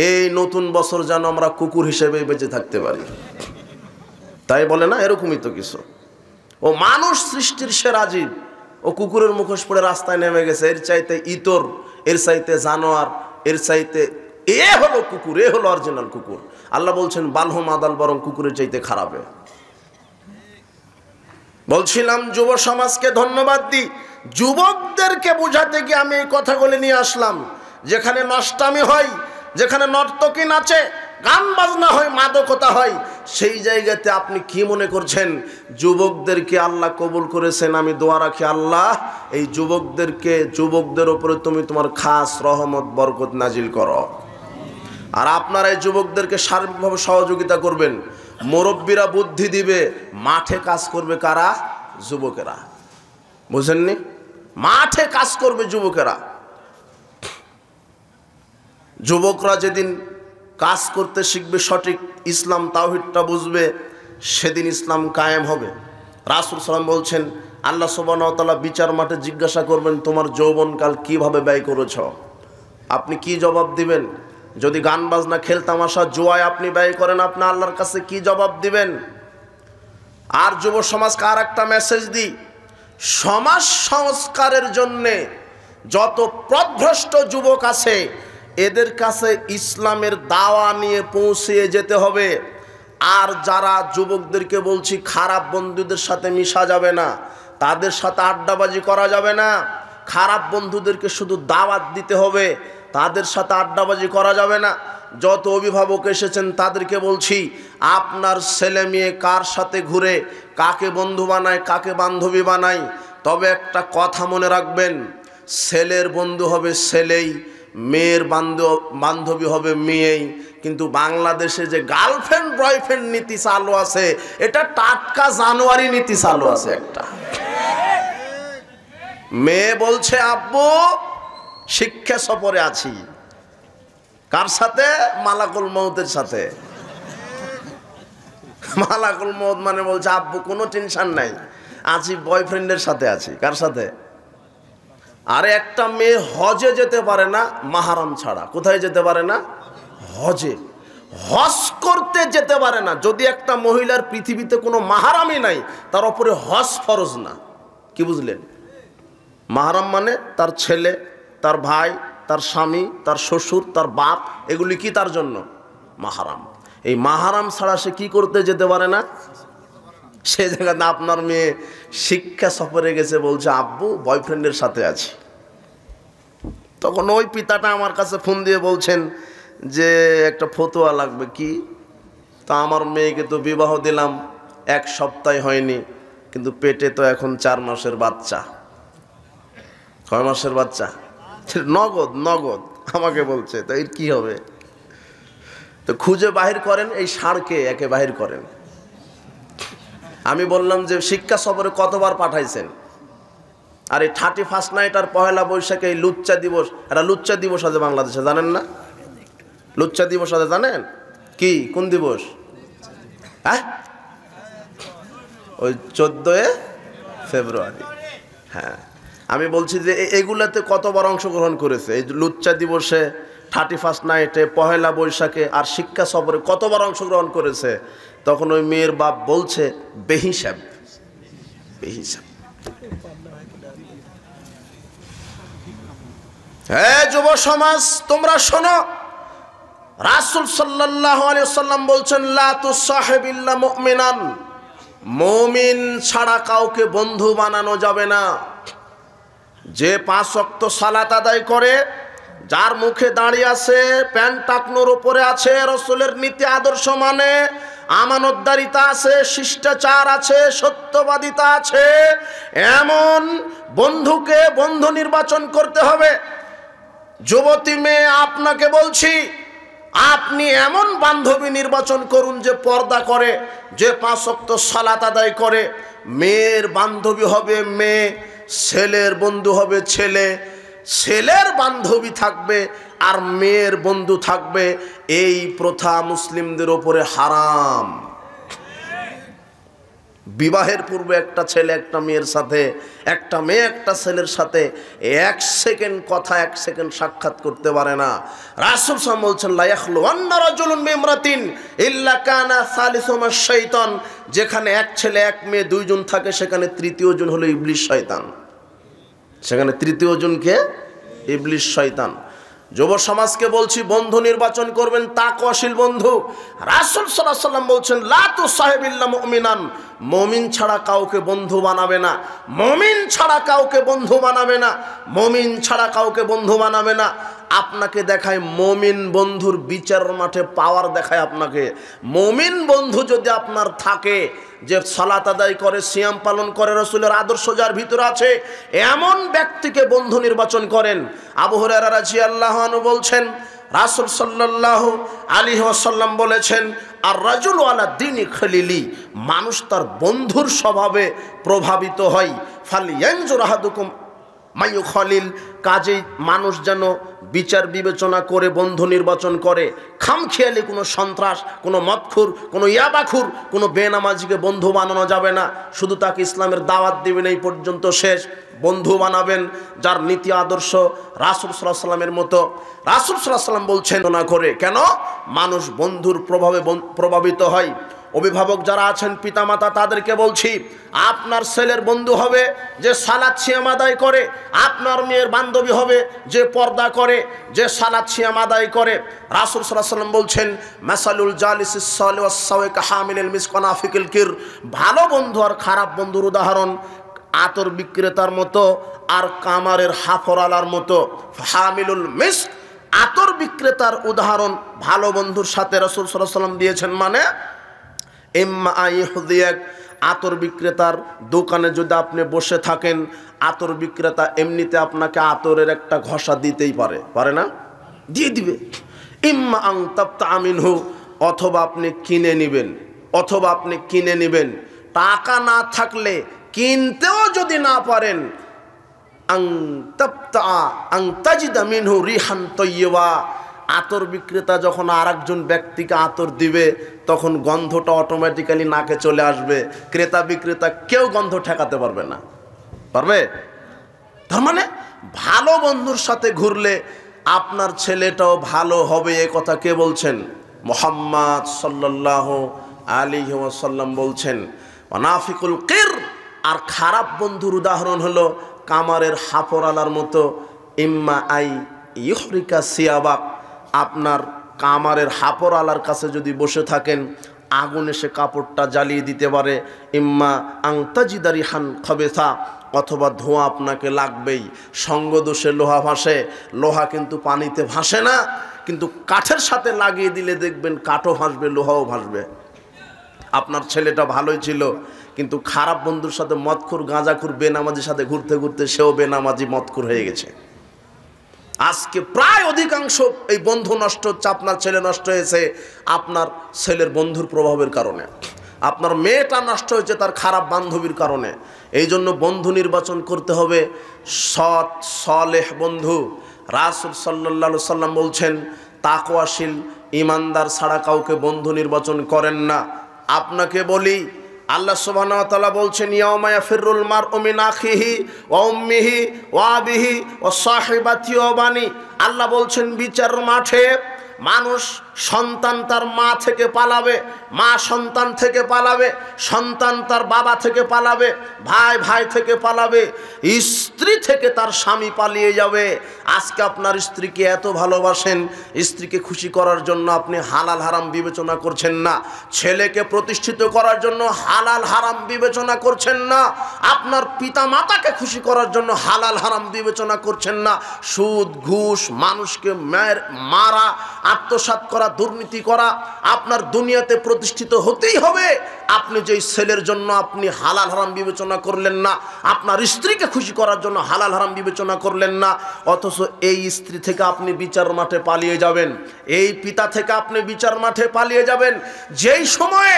এই নতুন বছর যেন আমরা কুকুর হিসেবে বেঁচে থাকতে পারি। তাই বলে না, এরকমই তো কিছু। ও মানুষ সৃষ্টির সেরা জীব, ও কুকুরের মুখোশ পড়ে রাস্তায় নেমে গেছে। এর চাইতে ইতর, এর চাইতে জানোয়ার, এর চাইতে এ হলো কুকুর, এ হলো অরিজিনাল কুকুর। আল্লাহ বলছেন বালহুম আদাল, বরং কুকুরের চাইতে খারাপে। বলছিলাম যুব সমাজকে ধন্যবাদ দিই, যুবকদেরকে বুঝাতে গিয়ে আমি এই কথাগুলি নিয়ে আসলাম। যেখানে নষ্টামি হয়, যেখানে নর্তকী নাচে, গান বাজনা হয়, মাদকতা হয়, সেই জায়গাতে আপনি কি মনে করছেন যুবকদেরকে আল্লাহ কবুল করেছেন? আমি দোয়া রাখি, আল্লাহ এই যুবকদের উপরে তুমি তোমার খাস রহমত বরকত নাজিল করো। আর আপনারা এই যুবকদেরকে সার্বিকভাবে সহযোগিতা করবেন। মুরব্বীরা বুদ্ধি দিবে, মাঠে কাজ করবে কারা? যুবকেরা। বুঝেননি? মাঠে কাজ করবে যুবকেরা। যুবকরা যেদিন কাজ করতে শিখবে, সঠিক ইসলাম তাওহীদটা বুঝবে, সেদিন ইসলাম কায়েম হবে। রাসূল সাল্লাল্লাহু আলাইহি ওয়াসাল্লাম বলছেন, আল্লাহ সুবহানাহু ওয়া তাআলা বিচার মাঠে জিজ্ঞাসা করবেন তোমার যৌবনকাল কিভাবে ব্যয় করেছ। আপনি কি জবাব দিবেন? যদি গান বাজনা, খেলতামাশা, জুয়ায় আপনি ব্যয় করেন, আপনি আল্লাহর কাছে কি জবাব দিবেন? আর যুব সমাজকে আর একটা মেসেজ দিই, সমাজ সংস্কারের জন্যে যত পথভ্রষ্ট যুবক আছে এদের কাছে ইসলামের দাওয়া নিয়ে পৌঁছিয়ে যেতে হবে। আর যারা যুবকদেরকে বলছি খারাপ বন্ধুদের সাথে মিশা যাবে না, তাদের সাথে আড্ডাবাজি করা যাবে না, খারাপ বন্ধুদেরকে শুধু দাওয়াত দিতে হবে, তাদের সাথে আড্ডাবাজি করা যাবে না। যত অভিভাবক এসেছেন তাদেরকে বলছি, আপনার ছেলে মেয়ে কার সাথে ঘুরে, কাকে বন্ধু বানায়, কাকে বান্ধবী বানায়, তবে একটা কথা মনে রাখবেন, ছেলের বন্ধু হবে ছেলেই, মেয়ের বান্ধবী হবে মেয়েই। কিন্তু বাংলাদেশে যে গার্লফ্রেন্ড বয়ফ্রেন্ড নীতি চালু আছে, এটা টাটকা জানুয়ারি নীতি চালু আছে একটা। মেয়ে বলছে আব্বু শিক্ষা সফরে আছি, কার সাথে? মালাকুল মউতের সাথে। মালাকুল মউত মানে বলছে আব্বু কোনো টেনশন নাই, আছি বয়ফ্রেন্ডের সাথে আছি। কার সাথে? আরে একটা মেয়ে হজে যেতে পারে না মাহারাম ছাড়া। কোথায় যেতে পারে না? হজে। হজ করতে যেতে পারে না যদি একটা মহিলার পৃথিবীতে কোনো মাহারামই নাই, তার উপরে হজ ফরজ না। কি বুঝলেন? মাহরাম মানে তার ছেলে, তার ভাই, তার স্বামী, তার শ্বশুর, তার বাপ, এগুলি কি তার জন্য মাহরাম। এই মাহরাম ছাড়া সে কি করতে যেতে পারে না। সে জায়গাতে আপনার মেয়ে শিক্ষা সফরে গেছে, বলছে আব্বু বয়ফ্রেন্ডের সাথে আছি, তখন ওই পিতাটা আমার কাছে ফোন দিয়ে বলছেন যে একটা ফতোয়া লাগবে। কি? তা আমার মেয়েকে তো বিবাহ দিলাম 1 সপ্তাহ হয়নি, কিন্তু পেটে তো এখন 4 মাসের বাচ্চা। কয় মাসের বাচ্চা? নগদ নগদ আমাকে বলছে। তো এর কি হবে? তো খুঁজে বাহির করেন, এই ষাঁড়কে একে বাহির করেন। আমি বললাম যে শিক্ষা সফরে কতবার পাঠাইছেন? আর এই 31 নাইট আর পহেলা বৈশাখে এই লুচ্চা দিবস, এটা লুচ্চা দিবস আছে বাংলাদেশে, জানেন না? লুচ্চা দিবস আছে জানেন? কি কোন দিবস? হ্যাঁ, ওই 14 ফেব্রুয়ারি। হ্যাঁ, আমি বলছি যে এগুলাতে কতবার অংশগ্রহণ করেছে? এই লুচ্চা দিবসে, 31 নাইটে, পহেলা বৈশাখে আর শিক্ষা সফরে কতবার অংশগ্রহণ করেছে? তখন ওই মেয়ের বাপ বলছে বেহিসাব, বেহিসাব। হে যুব সমাজ, তোমরা শোনো, রাসূল সাল্লাল্লাহু আলাইহি ওয়াসাল্লাম বলছেন লা তুসাহিব ইল্লা মুমিনান, মুমিন ছাড়া কাউকে বন্ধু বানানো যাবে না। যে 5 ওয়াক্ত সালাত আদায় করে, যার মুখে দাঁড়িয়ে আছে, প্যান্ট টাকনোর উপরে আছে, রাসূলের নীতি আদর্শ মানে, আমানতদারিতা আছে, শিষ্টাচার আছে, সত্যবাদিতা আছে, এমন বন্ধুকে বন্ধু নির্বাচন করতে হবে। যুবতী মেয়ে, আপনাকে বলছি, আপনি এমন বান্ধবী নির্বাচন করুন যে পর্দা করে, যে 5 ওয়াক্ত সালাত আদায় করে। মেয়ের বান্ধবী হবে মেয়ে, ছেলের বন্ধু হবে ছেলে, ছেলের বান্ধবী থাকবে আর মেয়ের বন্ধু থাকবে। এই প্রথা মুসলিমদের ওপরে হারাম। বিবাহের পূর্বে একটা ছেলে একটা মেয়ের সাথে, একটা মেয়ে একটা ছেলের সাথে 1 সেকেন্ড কথা, 1 সেকেন্ড সাক্ষাৎ করতে পারে না। রাসূল সাল্লাল্লাহু আলাইহি ওয়াসাল্লাম বলছেন লা ইয়াখলুওয়ান্না রাজুলুন বিইমরাতিন ইল্লা কানা সালিসুহুমা শাইতান। যেখানে 1 ছেলে 1 মেয়ে 2 জন থাকে, সেখানে তৃতীয় জন হলো ইবলিস শয়তান। সেখানে তৃতীয় জনকে ইবলিস শয়তান। যুব সমাজকে বলছি, বন্ধু নির্বাচন করবেন তাকওয়াশীল বন্ধু। রাসূল সাল্লাল্লাহু আলাইহি ওয়াসাল্লাম বলছেন লা তুসাহিব ইল্লা মুমিনান, মুমিন ছাড়া কাউকে বন্ধু বানাবে না, মুমিন ছাড়া কাউকে বন্ধু বানাবে না, মুমিন ছাড়া কাউকে বন্ধু বানাবে না। আপনাকে দেখায় মুমিন বন্ধুর বিচারের মাঠে পাওয়ার দেখায় আপনাকে। মুমিন বন্ধু যদি আপনার থাকে, যে সালাত আদায় করে, সিয়াম পালন করে, রাসূলের আদর্শ যার ভিতরে আছে, এমন ব্যক্তিকে বন্ধু নির্বাচন করেন। আবু হুরায়রা রাদিয়াল্লাহু আনহু বলছেন রাসূল সাল্লাল্লাহু আলাইহি ওয়াসাল্লাম বলেছেন আর রাজুলু আলা দীনি খলিলি, মানুষ তার বন্ধুর স্বভাবে প্রভাবিত হয়। ফালইয়ানজুর আহাদুকুম মাইয়ু খলিল, কাজেই মানুষ যেন বিচার বিবেচনা করে বন্ধু নির্বাচন করে। খামখেয়ালি কোনো সন্ত্রাস, কোনো মদখুর, কোনো ইয়াবাখুর, কোনো বেনামাজিকে বন্ধু বানানো যাবে না। শুধু তাকে ইসলামের দাওয়াত দিবেন, এই পর্যন্ত শেষ। বন্ধু বানাবেন যার নীতি আদর্শ রাসূল সাল্লাল্লাহু আলাইহি ওয়াসাল্লামের মতো। রাসূল সাল্লাল্লাহু আলাইহি ওয়াসাল্লাম বলছেন না করে, কেন? মানুষ বন্ধুর প্রভাবে প্রভাবিত হয়। অভিভাবক যারা আছেন, পিতামাতা, তাদেরকে বলছি, আপনার ছেলের বন্ধু হবে যে সালাত সিয়াম আদায় করে, আপনার মেয়ের বান্ধবী হবে যে পর্দা করে, যে সালাত সিয়াম আদায় করে। রাসূল সাল্লাল্লাহু আলাইহি ওয়াসাল্লাম বলছেন মাসালুল জালিসিস সালিহ ওয়াস সাওয়ি কাহামিলিল মিসক ওয়া নাফিকিল কির, ভালো বন্ধু আর খারাপ বন্ধুর উদাহরণ আতর বিক্রেতার মতো আর কামারের হাফরালার মতো। হামিলুল মিসক, আতর বিক্রেতার উদাহরণ ভালো বন্ধুর সাথে রাসূল সাল্লাল্লাহু আলাইহি ওয়াসাল্লাম দিয়েছেন মানে, ইম্মা আইহুদিয়াক, আতর বিক্রেতার দোকানে যদি আপনি বসে থাকেন, আতর বিক্রেতা এমনিতে আপনাকে আতরের একটা ঘষা দিতেই পারে না? দিয়ে দিবে। ইম্মা আন তাবতা মিনহু, অথবা আপনি কিনে নেবেন, টাকা না থাকলে, কিনতেও যদি না পারেন, আন তাবতা আন তাজিদা মিনহু রিহান তাইয়্যিবা, আতর বিক্রেতা যখন আরেকজন ব্যক্তিকে আতর দিবে, তখন গন্ধটা অটোমেটিক্যালি নাকে চলে আসবে। ক্রেতা বিক্রেতা কেউ গন্ধ ঠেকাতে পারবে না। পারবে? তার মানে ভালো বন্ধুর সাথে ঘুরলে আপনার ছেলেটাও ভালো হবে। এ কথা কে বলছেন? মুহাম্মদ সাল্লাল্লাহু আলাইহি ওয়াসাল্লাম বলছেন। ওয়ানাফিকুল কির, আর খারাপ বন্ধুর উদাহরণ হলো কামারের হাফর আলার মতো, ইম্মা আই ইহরিকা সিয়াবাক, আপনার কামারের হাফর আলার কাছে যদি বসে থাকেন আগুন এসে কাপড়টা জ্বালিয়ে দিতে পারে, ইম্মা আংতাজিদারি হান খবেথা, অথবা ধোঁয়া আপনাকে লাগবেই। সঙ্গদোষে লোহা ভাসে, লোহা কিন্তু পানিতে ভাসে না, কিন্তু কাঠের সাথে লাগিয়ে দিলে দেখবেন কাঠও ভাসবে, লোহাও ভাসবে। আপনার ছেলেটা ভালোই ছিল, কিন্তু খারাপ বন্ধুর সাথে মদখোর গাঁজাখোর বেনামাজির সাথে ঘুরতে ঘুরতে সেও বেনামাজি মদখোর হয়ে গেছে। আজকে প্রায় অধিকাংশ এই বন্ধু নষ্ট হচ্ছে, আপনার ছেলে নষ্ট হয়েছে আপনার ছেলের বন্ধুর প্রভাবের কারণে, আপনার মেয়েটা নষ্ট হয়েছে তার খারাপ বান্ধবীর কারণে। এই জন্য বন্ধু নির্বাচন করতে হবে সৎ সলেহ বন্ধু। রাসূল সাল্লাল্লাহু আলাইহি সাল্লাম বলছেন, তাকওয়াশীল ইমানদার ছাড়া কাউকে বন্ধু নির্বাচন করেন না। আপনাকে বলি, আল্লাহ সুবহানাহু ওয়া তাআলা বলছেন, ইয়াউমা ইয়াফিরুল মারউ মিন আখিহি ওয়া উম্মিহি ওয়া আবিহি ওয়া সাহিবাতি ওয়া বানি। আল্লাহ বলছেন বিচার মাঠে মানুষ সন্তান তার মা থেকে পালাবে, মা সন্তান থেকে পালাবে, সন্তান তার বাবা থেকে পালাবে, ভাই ভাই থেকে পালাবে, স্ত্রী থেকে তার স্বামী পালিয়ে যাবে। আজকে আপনার স্ত্রীকে এত ভালোবাসেন, স্ত্রীকে খুশি করার জন্য আপনি হালাল হারাম বিবেচনা করছেন না, ছেলেকে প্রতিষ্ঠিত করার জন্য হালাল হারাম বিবেচনা করছেন না, আপনার পিতা মাতাকে খুশি করার জন্য হালাল হারাম বিবেচনা করছেন না। সুদ ঘুষ, মানুষকে মারা, আত্মসাৎ করা, দুর্নীতি করা, আপনার দুনিয়াতে প্রতিষ্ঠিত হতেই হবে। আপনি যেই ছেলের জন্য আপনি হালাল হারাম বিবেচনা করলেন না, আপনার স্ত্রীকে খুশি করার জন্য হালাল হারাম বিবেচনা করলেন না, অথচ এই স্ত্রী থেকে আপনি বিচার মাঠে পালিয়ে যাবেন, এই পিতা থেকে আপনি বিচার মাঠে পালিয়ে যাবেন। যেই সময়ে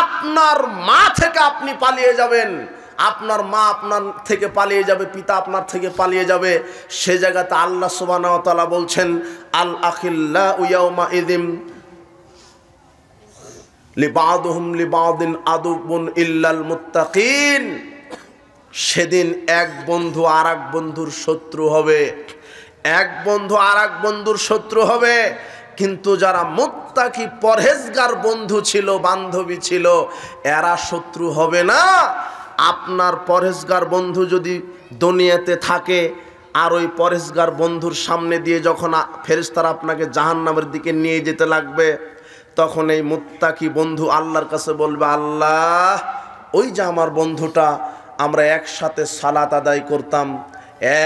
আপনার মা থেকে আপনি পালিয়ে যাবেন, আপনার মা আপনার থেকে পালিয়ে যাবে, পিতা আপনার থেকে পালিয়ে যাবে, সে জায়গাতে আল্লাহ সুবহানাহু ওয়া তাআলা বলছেন, আল আখিল্লাউ ইয়াউমা ইযিম লিবাদুহুম লিবাদিন আদুবুন ইল্লাল মুত্তাকিন। সেদিন এক বন্ধু আর এক বন্ধুর শত্রু হবে, এক বন্ধু আর এক বন্ধুর শত্রু হবে। কিন্তু যারা মুত্তাকি পরহেজগার বন্ধু ছিল, বান্ধবী ছিল, এরা শত্রু হবে না। আপনার পরহেজগার বন্ধু যদি দুনিয়াতে থাকে আর ওই পরহেজগার বন্ধুর সামনে দিয়ে যখন ফেরেশতারা আপনাকে জাহান্নামের দিকে নিয়ে যেতে লাগবে, তখন এই মুত্তাকি বন্ধু আল্লাহর কাছে বলবে, আল্লাহ, ওই যে আমার বন্ধুটা, আমরা একসাথে সালাত আদায় করতাম,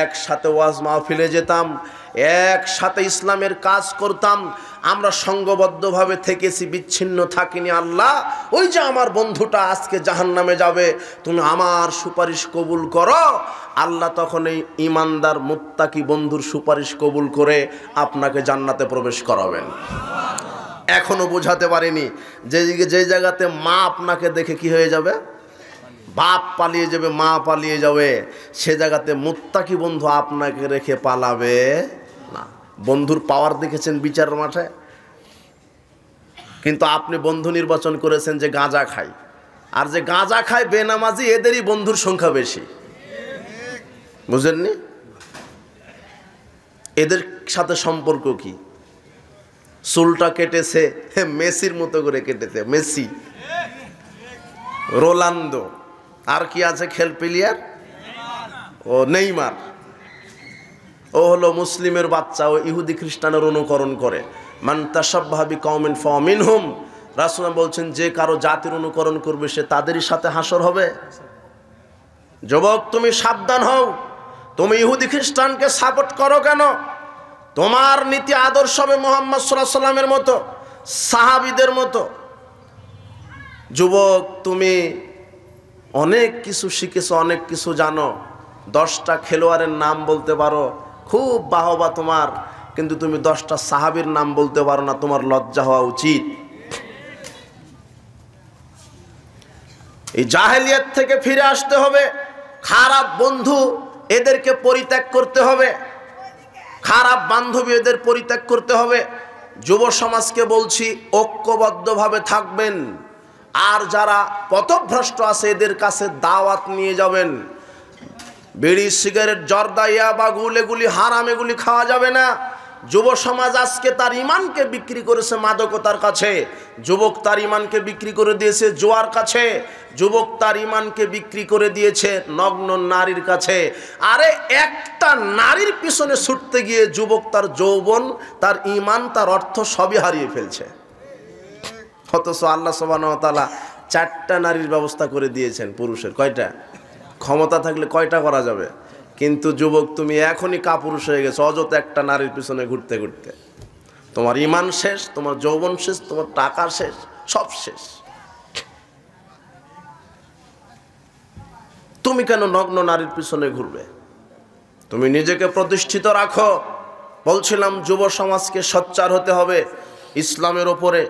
একসাথে ওয়াজ মাহফিলে যেতাম, একসাথে ইসলামের কাজ করতাম, আমরা সংঘবদ্ধভাবে থেকেছি, বিচ্ছিন্ন থাকিনি। আল্লাহ, ওই যে আমার বন্ধুটা আজকে জাহান্নামে যাবে, তুমি আমার সুপারিশ কবুল করো। আল্লাহ তখন এই ইমানদার মুত্তাকি বন্ধুর সুপারিশ কবুল করে আপনাকে জান্নাতে প্রবেশ করাবেন। এখনো বোঝাতে পারিনি যে জায়গাতে মা আপনাকে দেখে কি হয়ে যাবে, বাপ পালিয়ে যাবে, মা পালিয়ে যাবে, সে জায়গাতে মুত্তাকি বন্ধু আপনাকে রেখে পালাবে না। বন্ধুর পাওয়ার দেখেছেন বিচার মাঠে, কিন্তু আপনি বন্ধু নির্বাচন করেছেন যে গাঁজা খায়, আর যে গাঁজা খায় বেনামাজি, এদেরই বন্ধুর সংখ্যা বেশি। বুঝেননি? এদের সাথে সম্পর্ক কি? চুলটা কেটেছে মেসির মতো করে কেটেছে, মেসি, রোনালদো, আর কি আছে খেল প্লেয়ার, ও নেইমার। ও হলো মুসলিমের বাচ্চা, ও ইহুদি খ্রিস্টানের অনুকরণ করে। মান তাশাব্বাহা বিকওমিন ফাহুয়া মিনহুম। রাসূল বলছেন, যে কারো জাতির অনুকরণ করবে সে তাদেরই সাথে হাসর হবে। যুবক, তুমি সাবধান হও, তুমি ইহুদি খ্রিস্টানকে সাপোর্ট করো কেন? তোমার নীতি আদর্শ হবে মুহাম্মদ সাল্লাল্লাহু আলাইহি সাল্লামের মতো, সাহাবীদের মতো। যুবক, তুমি অনেক কিছু শিখেছো, অনেক কিছু জানো, 10টা খেলোয়াড়ের নাম বলতে পারো, খুব বাহবা তোমার, কিন্তু তুমি 10টা সাহাবীর নাম বলতে পারো না, তোমার লজ্জা হওয়া উচিত। এই জাহেলিয়াত থেকে ফিরে আসতে হবে। খারাপ বন্ধু এদেরকে পরিত্যাগ করতে হবে, খারাপ বান্ধবী এদের পরিত্যাগ করতে হবে। যুব সমাজকে বলছি, ঐক্যবদ্ধভাবে থাকবেন, আর যারা পথভ্রষ্ট আছে এদের কাছে দাওয়াত নিয়ে যাবেন। বিড়ি, সিগারেট, জর্দা, ইয়াবা, এগুলি হারাম, এগুলি খাওয়া যাবে না। যুব সমাজ আজকে তার ইমানকে বিক্রি করেছে মাদকতার কাছে, যুবক তার ইমানকে বিক্রি করে দিয়েছে জুয়ার কাছে, যুবক তার ইমানকে বিক্রি করে দিয়েছে নগ্ন নারীর কাছে। আরে একটা নারীর পিছনে ছুটতে গিয়ে যুবক তার যৌবন, তার ইমান, তার অর্থ সবই হারিয়ে ফেলছে। অথচ আল্লাহ সুবহানাহু ওয়া তাআলা 4টা নারীর ব্যবস্থা করে দিয়েছেন পুরুষের। কয়টা? ক্ষমতা থাকলে কয়টা করা যাবে? কিন্তু যুবক তুমি এখনই কাপুরুষ হয়ে গেছো অযথা একটা নারীর পিছনে ঘুরতে ঘুরতে। তোমার ইমান শেষ, তোমার যৌবন শেষ, তোমার টাকা শেষ, সব শেষ। তুমি কেন নগ্ন নারীর পিছনে ঘুরবে? তুমি নিজেকে প্রতিষ্ঠিত রাখো। বলছিলাম যুব সমাজকে সোচ্চার হতে হবে ইসলামের ওপরে,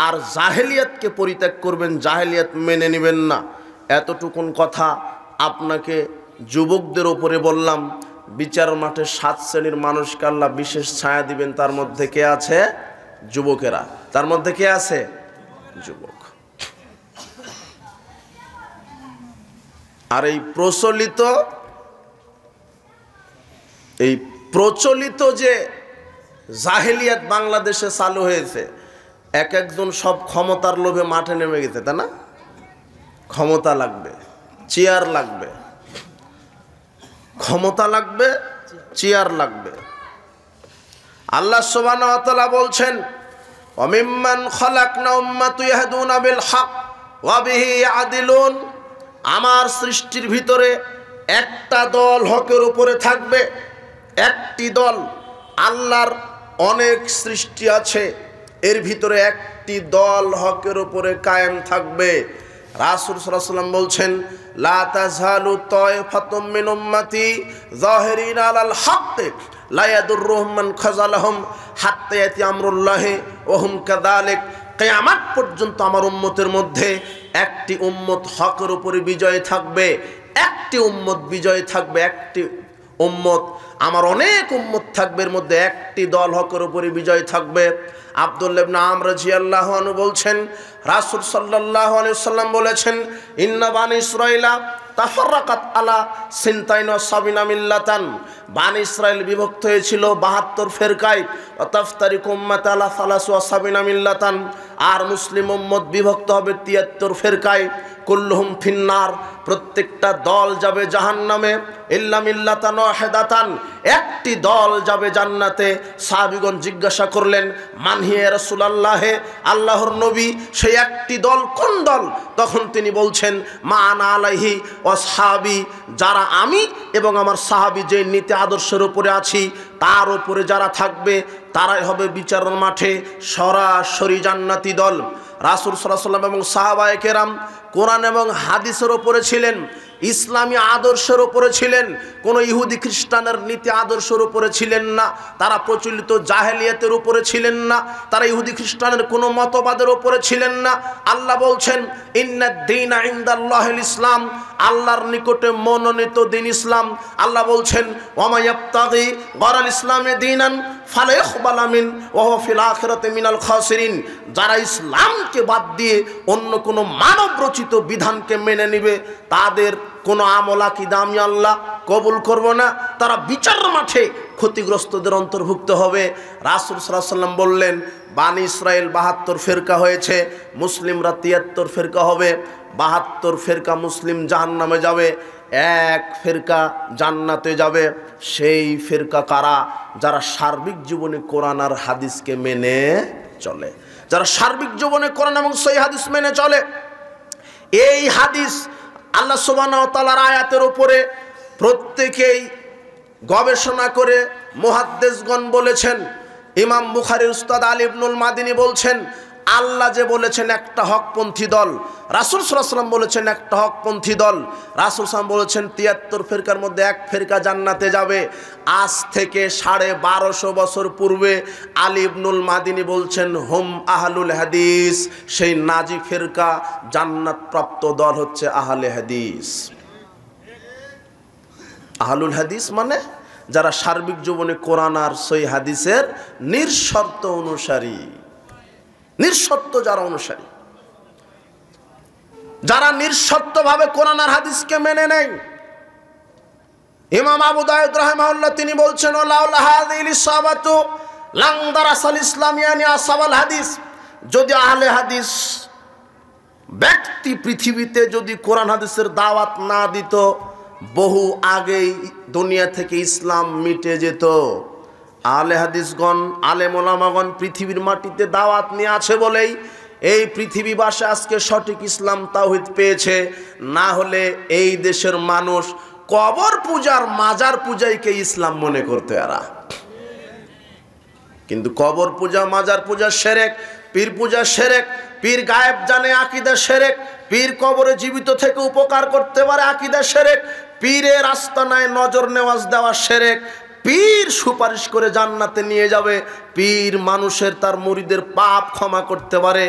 আর জাহেলিয়াতকে পরিত্যাগ করবেন, জাহেলিয়াত মেনে নেবেন না। এতটুকুন কথা আপনাকে যুবকদের ওপরে বললাম। বিচার মাঠে 7 শ্রেণীর মানুষকে আল্লাহ বিশেষ ছায়া দিবেন, তার মধ্যে কে আছে? যুবকেরা। তার মধ্যে কে আছে? যুবক। আর এই প্রচলিত যে জাহেলিয়াত বাংলাদেশে চালু হয়েছে, এক একজন সব ক্ষমতার লোভে মাঠে নেমে গেছে, তাই না? ক্ষমতা লাগবে, চেয়ার লাগবে, ক্ষমতা লাগবে, চেয়ার লাগবে। আল্লাহ সুবহানাহু ওয়া তাআলা বলছেন, ওয়ামিম্মান খালাকনা উম্মাতুন ইয়াহদুনা বিল হক ওয়া বিহি ইয়াদিলুন। আমার সৃষ্টির ভিতরে একটা দল হকের উপরে থাকবে, একটি দল। আল্লাহর অনেক সৃষ্টি আছে, এর ভিতরে একটি দল হকের উপরে কায়েম থাকবে। রাসূল সাল্লাল্লাহু আলাইহি ওয়াসাল্লাম বলছেন, লা তাযহালু তায়ফাতুম মিন উম্মতি যাহিরিনা আলাল হক লা ইয়াদুররুহুম মান খাযালাহুম হাত্তা ইয়াতি আমরুল্লাহি ওয়া হুম কাযালিক। কিয়ামত পর্যন্ত আমার উম্মতের মধ্যে একটি উম্মত হকের উপরে বিজয় থাকবে, একটি উম্মত বিজয় থাকবে, একটি উম্মত। আমার অনেক উম্মত থাকবে, এর মধ্যে একটি দল হকের উপরে বিজয় থাকবে। আব্দুল্লাহ ইবনে আমর রাদিয়াল্লাহু আনহু বলছেন, রাসূল সাল্লাল্লাহু আলাইহি ওয়াসাল্লাম বলেছেন, ইন্না বানি ইসরাঈলা তাফাররাকাত আলা সিনতাইন ওয়া সাবিনা মিল্লাতান। বানি ইসরাইল বিভক্ত হয়েছিল 72 ফেরকায়। ওয়া তাফতারিকু উম্মাতি আলা 73 মিল্লাতান। আর মুসলিম উম্মত বিভক্ত হবে 73 ফেরকায়। কুল্লুহুম ফিন্নার, প্রত্যেকটা দল যাবে জাহান্নামে। ইল্লা মিল্লাতান ওয়াহিদাতান, একটি দল যাবে জান্নাতে। সাহাবীগণ জিজ্ঞাসা করলেন, মান হিয়া রাসূলুল্লাহ, আল্লাহর নবী সেই একটি দল কোন দল? তখন তিনি বলছেন, মা আনা আলাইহি ওয়া আসহাবি, যারা আমি এবং আমার সাহাবী যে নীতি আদর্শের উপরে আছি তার উপরে যারা থাকবে তারাই হবে বিচারের মাঠে সরাসরি জান্নাতি দল। রাসূল সাল্লাল্লাহু আলাইহি ওয়াসাল্লাম এবং সাহাবায়ে কেরাম কোরআন এবং হাদিসের উপরে ছিলেন, ইসলামী আদর্শের উপরে ছিলেন, কোনো ইহুদি খ্রিস্টানের নীতি আদর্শের উপরে ছিলেন না। তারা প্রচলিত জাহেলিয়াতের উপরে ছিলেন না, তারা ইহুদি খ্রিস্টানের কোনো মতবাদের উপরে ছিলেন না। আল্লাহ বলছেন, ইন্নাদ দীনা ইনদাল্লাহিল ইসলাম, আল্লাহর নিকটে মনোনীত দিন ইসলাম। আল্লাহ বলছেন, ওয়া মা ইয়াবতাগি গায়রাল ইসলামি দীনান ফালা ইকবালা মিন ওয়া হুয়া ফিল আখিরাতি মিনাল খাসিরিন। যারা ইসলামকে বাদ দিয়ে অন্য কোনো মানব রচিত বিধানকে মেনে নেবে তাদের কোনো আমল আকীদা আমি আল্লাহ কবুল করব না, তারা বিচার মাঠে ক্ষতিগ্রস্তদের অন্তর্ভুক্ত হবে। রাসূল সাল্লাল্লাহু আলাইহি ওয়াসাল্লাম বললেন, বানি ইসরাইল 72 ফেরকা হয়েছে, মুসলিমরা 73 ফেরকা হবে। 72 ফেরকা মুসলিম জাহান্নামে যাবে, এক ফেরকা জান্নাতে যাবে। সেই ফেরকা কারা? যারা সার্বিক জীবনে কোরআন আর হাদিসকে মেনে চলে, যারা সার্বিক জীবনে কোরআন এবং সহিহ হাদিস মেনে চলে। এই হাদিস আল্লাহ সুবহানাহু ওয়া তাআলার আয়াতের উপরে প্রত্যেকেই গবেষণা করে মুহাদ্দিসগণ বলেছেন। ইমাম বুখারীর উস্তাদ আলী ইবনুল মাদিনী বলছেন, আল্লাহ যে বলেছেন একটা হকপন্থী দল, রাসূল সাল্লাল্লাহু আলাইহি ওয়াসাল্লাম বলেছেন একটা হকপন্থী দল, রাসূল সাল্লাল্লাহু আলাইহি ওয়াসাল্লাম বলেছেন 73 ফেরকার মধ্যে এক ফেরকা জান্নাতে যাবে। আজ থেকে 1250 বছর পূর্বে আলী ইবনুল মাদিনী বলছেন, হুম আহলুল হাদিস, সেই নাজি ফেরকা জান্নাত প্রাপ্ত দল হচ্ছে আহলে হাদিস। আহলুল হাদিস মানে যারা সার্বিক জীবনে কোরআন আর সহিহ হাদিসের নিঃশর্ত অনুসারী, নিঃশর্ত যারা অনুসারী, যারা নিঃশর্তভাবে কোরআন আর হাদিসকে মেনে নেয়। ইমাম আবু দাউদ রাহিমাহুল্লাহ তিনি বলছেন, ওয়ালাউলা হাযিহিল ইসাবাতু লাং দারাসাল ইসলামিয়ানি আসহাবাল হাদিস। যদি আহলে হাদিস ব্যক্তি পৃথিবীতে যদি কোরআন হাদিসের দাওয়াত না দিত, বহু আগেই দুনিয়া থেকে ইসলাম মিটে যেত। আহলে হাদিসগণ, আলেম ওলামাগণ পৃথিবীর মাটিতে দাওয়াত নিয়ে আছে বলেই এই পৃথিবীবাসী আজকে সঠিক ইসলাম তাওহীদ পেয়েছে। না হলে এই দেশের মানুষ কবর পূজার, মাজার পূজাইকে ইসলাম মনে করতো এরা। কিন্তু কবর পূজা, মাজার পূজা শিরক, পীর পূজা শিরক, পীর গায়েব জানে আকীদা শিরক, পীর কবরে জীবিত থেকে উপকার করতে পারে আকীদা শিরক, পীরের আস্তানায় নজর নেওয়াজ দেওয়া শিরক, পীর সুপারিশ করে জান্নাতে নিয়ে যাবে, পীর মানুষের তার মুরিদের পাপ ক্ষমা করতে পারে,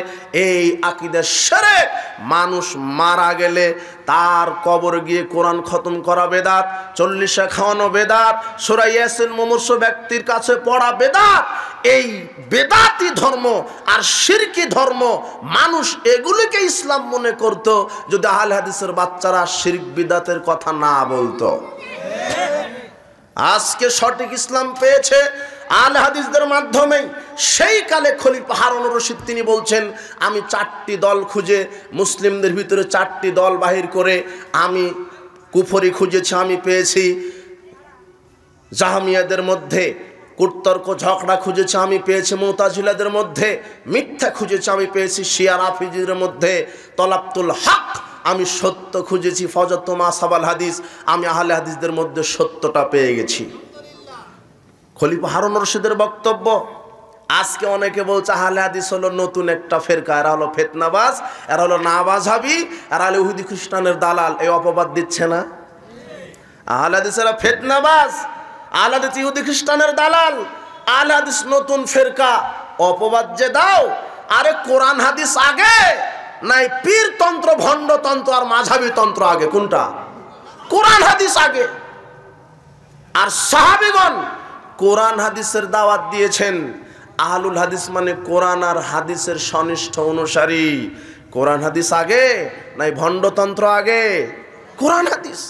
এই আকীদা শিরক। মানুষ মারা গেলে তার কবরে গিয়ে কোরআন খতম করা বেদাত, 40 খাওয়ানো বেদাত, সূরা ইয়াসিন মুমূর্ষ ব্যক্তির কাছে পড়া বেদাত। এই বেদাতি ধর্ম আর শিরকি ধর্ম, মানুষ এগুলিকে ইসলাম মনে করত যদি আহলে হাদিসের বাচ্চারা শিরক বিদাতের কথা না বলতো। আজকে সঠিক ইসলাম পেয়েছে আহলে হাদিসদের মাধ্যমেই। সেই কালে খলিফা হারুন রশিদ তিনি বলছেন, আমি 4টি দল খুঁজে, মুসলিমদের ভিতরে 4টি দল বাহির করে আমি কুফরি খুঁজেছি, আমি পেয়েছি। জাহমিয়াদের মধ্যে কুতর্ক ঝগড়া খুঁজেছি, আমি পেয়েছি। মুতাজিলাদের মধ্যে মিথ্যা খুঁজেছি, আমি পেয়েছি। শিয়া রাফিজিদের মধ্যে তলাবতুল হক, আমি সত্য খুঁজেছি। ফজতু মা সাবাল হাদিস, আমি আহলে হাদিসদের মধ্যে সত্যটা পেয়ে গেছি। খলিফা হারুন রশিদের বক্তব্য। আজকে অনেকে বলছে আহলে হাদিস হলো নতুন একটা ফেরকা, এরা হলো ফিতনাবাজ, এরা হলো নাবাজহাবি, এরা হলো ইহুদি খ্রিস্টানের দালাল। এই অপবাদ দিচ্ছে না? আহলে হাদিসেরা ফিতনাবাজ, আহলে হাদিস ইহুদি খ্রিস্টানের দালাল, আহলে হাদিস নতুন ফেরকা, অপবাদ যে দাও। আরে কোরআন হাদিস আগে নাই পীর তন্ত্র, ভণ্ড তন্ত্র আর মাঝহাবি তন্ত্র আগে? কোনটা? কোরআন হাদিস আগে। আর সাহাবীগণ কোরআন হাদিসের দাওয়াত দিয়েছেন। আহলুল হাদিস মানে কোরআন আর হাদিসের সনিষ্ঠ অনুসারী। কোরআন হাদিস আগে নাই ভণ্ডতন্ত্র আগে? কোরআন হাদিস।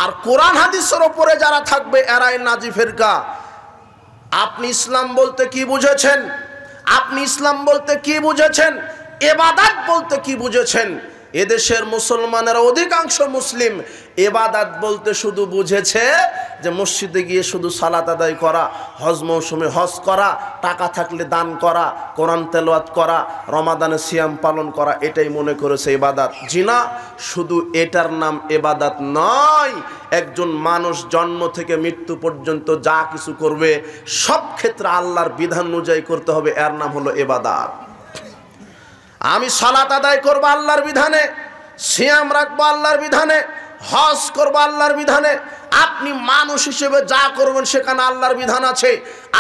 আর কোরআন হাদিসের ওপরে যারা থাকবে এরাই নাজি ফেরকা। আপনি ইসলাম বলতে কি বুঝেছেন? আপনি ইসলাম বলতে কি বুঝেছেন? ইবাদত বলতে কি বুঝেছেন? এদেশের মুসলমানেরা অধিকাংশ মুসলিম ইবাদত বলতে শুধু বুঝেছে যে মসজিদে গিয়ে শুধু সালাত আদায় করা, হজ মৌসুমে হজ করা, টাকা থাকলে দান করা, কোরআন তেলাওয়াত করা, রমাদানে সিয়াম পালন করা, এটাই মনে করেছে ইবাদত। জি না, শুধু এটার নাম ইবাদত নয়। একজন মানুষ জন্ম থেকে মৃত্যু পর্যন্ত যা কিছু করবে সব ক্ষেত্রে আল্লাহর বিধান অনুযায়ী করতে হবে, এর নাম হলো ইবাদত। আমি সালাত আদায় করবো আল্লাহর বিধানে, সিয়াম রাখবো আল্লাহর বিধানে, হজ করবো আল্লাহর বিধানে। আপনি মানুষ হিসেবে যা করবেন সেখানে আল্লাহর বিধান আছে।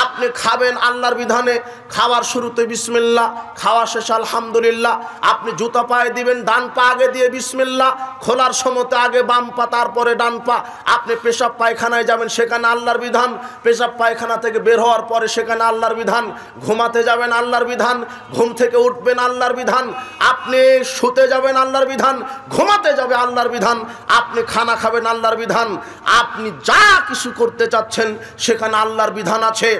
আপনি খাবেন আল্লাহর বিধানে, খাওয়ার শুরুতে বিসমিল্লাহ, খাওয়া শেষে আলহামদুলিল্লাহ। আপনি জুতা পায়ে দিবেন, ডান পা আগে দিয়ে বিসমিল্লাহ, খোলার সময়তে আগে বাম পা তারপরে ডান পা। আপনি পেশাব পায়খানায় যাবেন, সেখানে আল্লাহর বিধান। পেশাব পায়খানা থেকে বের হওয়ার পরে সেখানে আল্লাহর বিধান। ঘুমাতে যাবেন আল্লাহর বিধান, ঘুম থেকে উঠবেন আল্লাহর বিধান। আপনি শুতে যাবেন আল্লাহর বিধান, ঘুমাতে যাবে আল্লাহর বিধান। আপনি খানা খাবেন আল্লাহর বিধান। আপনি যা কিছু করতে চাচ্ছেন সেখানে আল্লাহর বিধান আছে।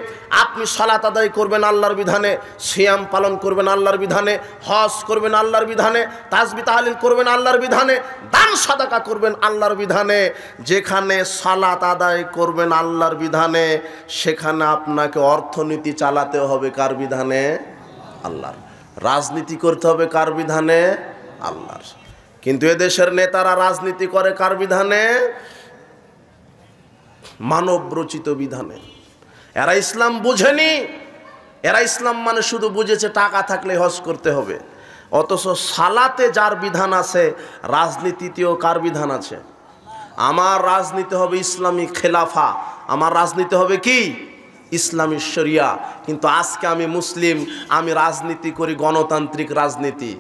আপনি সালাত আদায় করবেন আল্লাহর বিধানে, সিয়াম পালন করবেন আল্লাহর বিধানে, হজ করবেন আল্লাহর বিধানে, তাসবিহ তাহলিল করবেন আল্লাহর বিধানে, দান সাদাকা করবেন আল্লাহর বিধানে। যেখানে সালাত আদায় করবেন আল্লাহর বিধানে সেখানে আপনাকে অর্থনীতি চালাতে হবে কার বিধানে? আল্লাহর। রাজনীতি করতে হবে কার বিধানে? আল্লাহর। কিন্তু এদেশের নেতারা রাজনীতি করে কার বিধানে? মানব রচিত বিধানে। এরা ইসলাম বুঝেনি। এরা ইসলাম মানে শুধু বুঝেছে টাকা থাকলে হজ করতে হবে। অথচ সালাতে যার বিধান আছে, রাজনীতিতেও কার বিধান আছে? আমার রাজনীতি হবে ইসলামী খেলাফা, আমার রাজনীতি হবে কি? ইসলামী শরিয়া। কিন্তু আজকে আমি মুসলিম, আমি রাজনীতি করি গণতান্ত্রিক রাজনীতি।